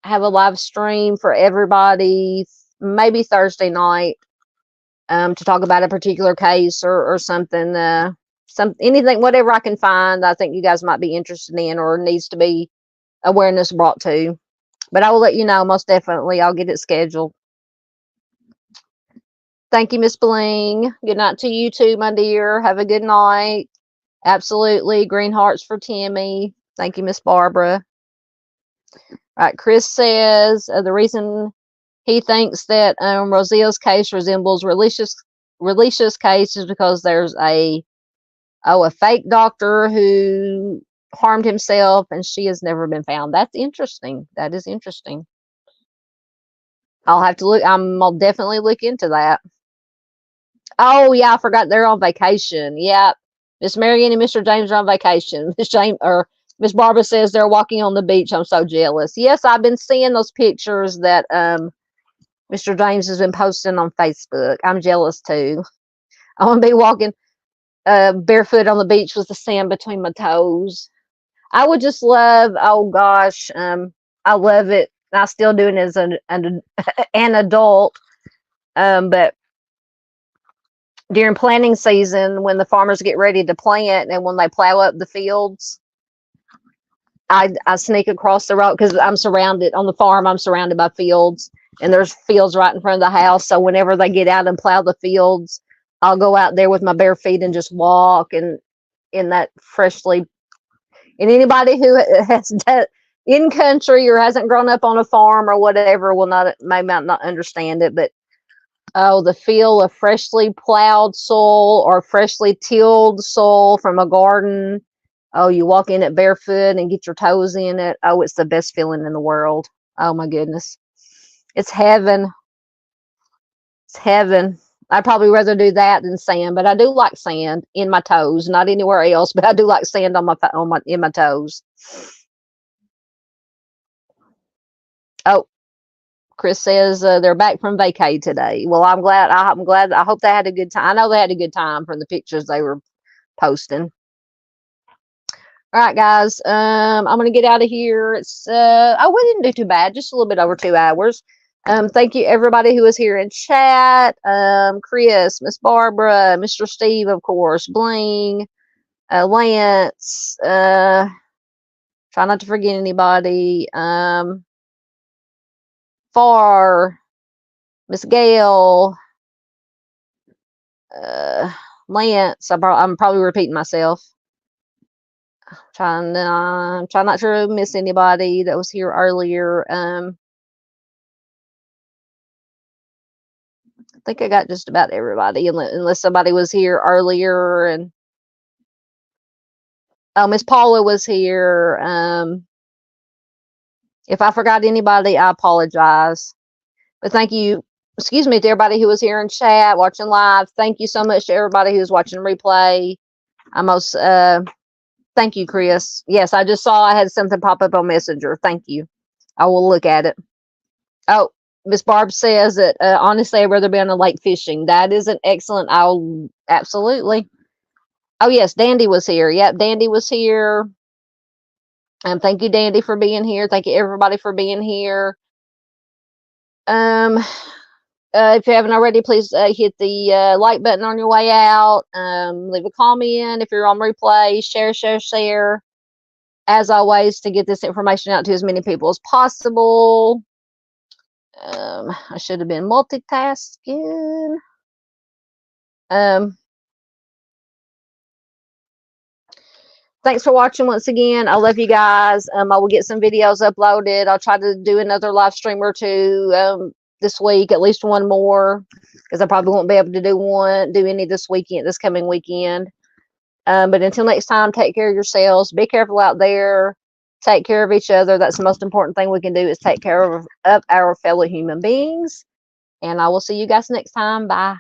have a live stream for everybody, maybe Thursday night, to talk about a particular case or something, anything, whatever I can find. I think you guys might be interested in or needs to be awareness brought to. But I will let you know, most definitely. I'll get it scheduled. Thank you, Miss Bling. Good night to you too, my dear. Have a good night. Absolutely. Green hearts for Timmy. Thank you, Miss Barbara. All right, Chris says the reason he thinks that Rosille's case resembles Relicia's case is because there's a fake doctor who harmed himself and she has never been found. That's interesting. That is interesting. I'll have to look. I'll definitely look into that. Oh yeah, I forgot they're on vacation. Yeah, Miss Marion and Mr. James are on vacation. Miss Barbara says they're walking on the beach. I'm so jealous. Yes, I've been seeing those pictures that Mr. James has been posting on Facebook. I'm jealous too. I want to be walking barefoot on the beach with the sand between my toes. I would just love, oh gosh, I love it. I still do it as an adult. But during planting season, when the farmers get ready to plant and when they plow up the fields, I sneak across the road because I'm surrounded on the farm. I'm surrounded by fields, and there's fields right in front of the house. So whenever they get out and plow the fields, I'll go out there with my bare feet and just walk and in that freshly. And anybody who has in country or hasn't grown up on a farm or whatever will may not understand it, but oh, the feel of freshly plowed soil or freshly tilled soil from a garden. Oh, you walk in it barefoot and get your toes in it. Oh, it's the best feeling in the world. Oh my goodness. It's heaven. It's heaven. I'd probably rather do that than sand, but I do like sand in my toes, not anywhere else, but I do like sand in my toes. Oh, Chris says they're back from vacay today. Well, I'm glad. I hope they had a good time. I know they had a good time from the pictures they were posting. All right, guys. I'm gonna get out of here. It's we didn't do too bad. Just a little bit over 2 hours. Thank you everybody who was here in chat. Chris, Miss Barbara, Mr. Steve, of course, Bling, Lance. Try not to forget anybody. Far, Miss Gail, Lance. I'm probably repeating myself. Try not to miss anybody that was here earlier. I think I got just about everybody, unless somebody was here earlier. And Miss Paula was here. If I forgot anybody, I apologize. But thank you, excuse me, to everybody who was here in chat, watching live. Thank you so much to everybody who's watching replay. Thank you, Chris. Yes, I just saw I had something pop up on Messenger. Thank you. I will look at it. Oh, Miss Barb says that honestly, I'd rather be on the lake fishing. That is an excellent. I'll absolutely. Oh yes, Dandy was here. Yep, Dandy was here. Thank you, Dandy, for being here. Thank you, everybody, for being here. If you haven't already, please hit the like button on your way out. Leave a comment if you're on replay. Share. As always, to get this information out to as many people as possible. I should have been multitasking. Thanks for watching once again. I love you guys. I will get some videos uploaded. I'll try to do another live stream or two this week, at least one more, because I probably won't be able to do any this coming weekend. But until next time, take care of yourselves. Be careful out there. Take care of each other. That's the most important thing we can do, is take care of our fellow human beings. And I will see you guys next time. Bye.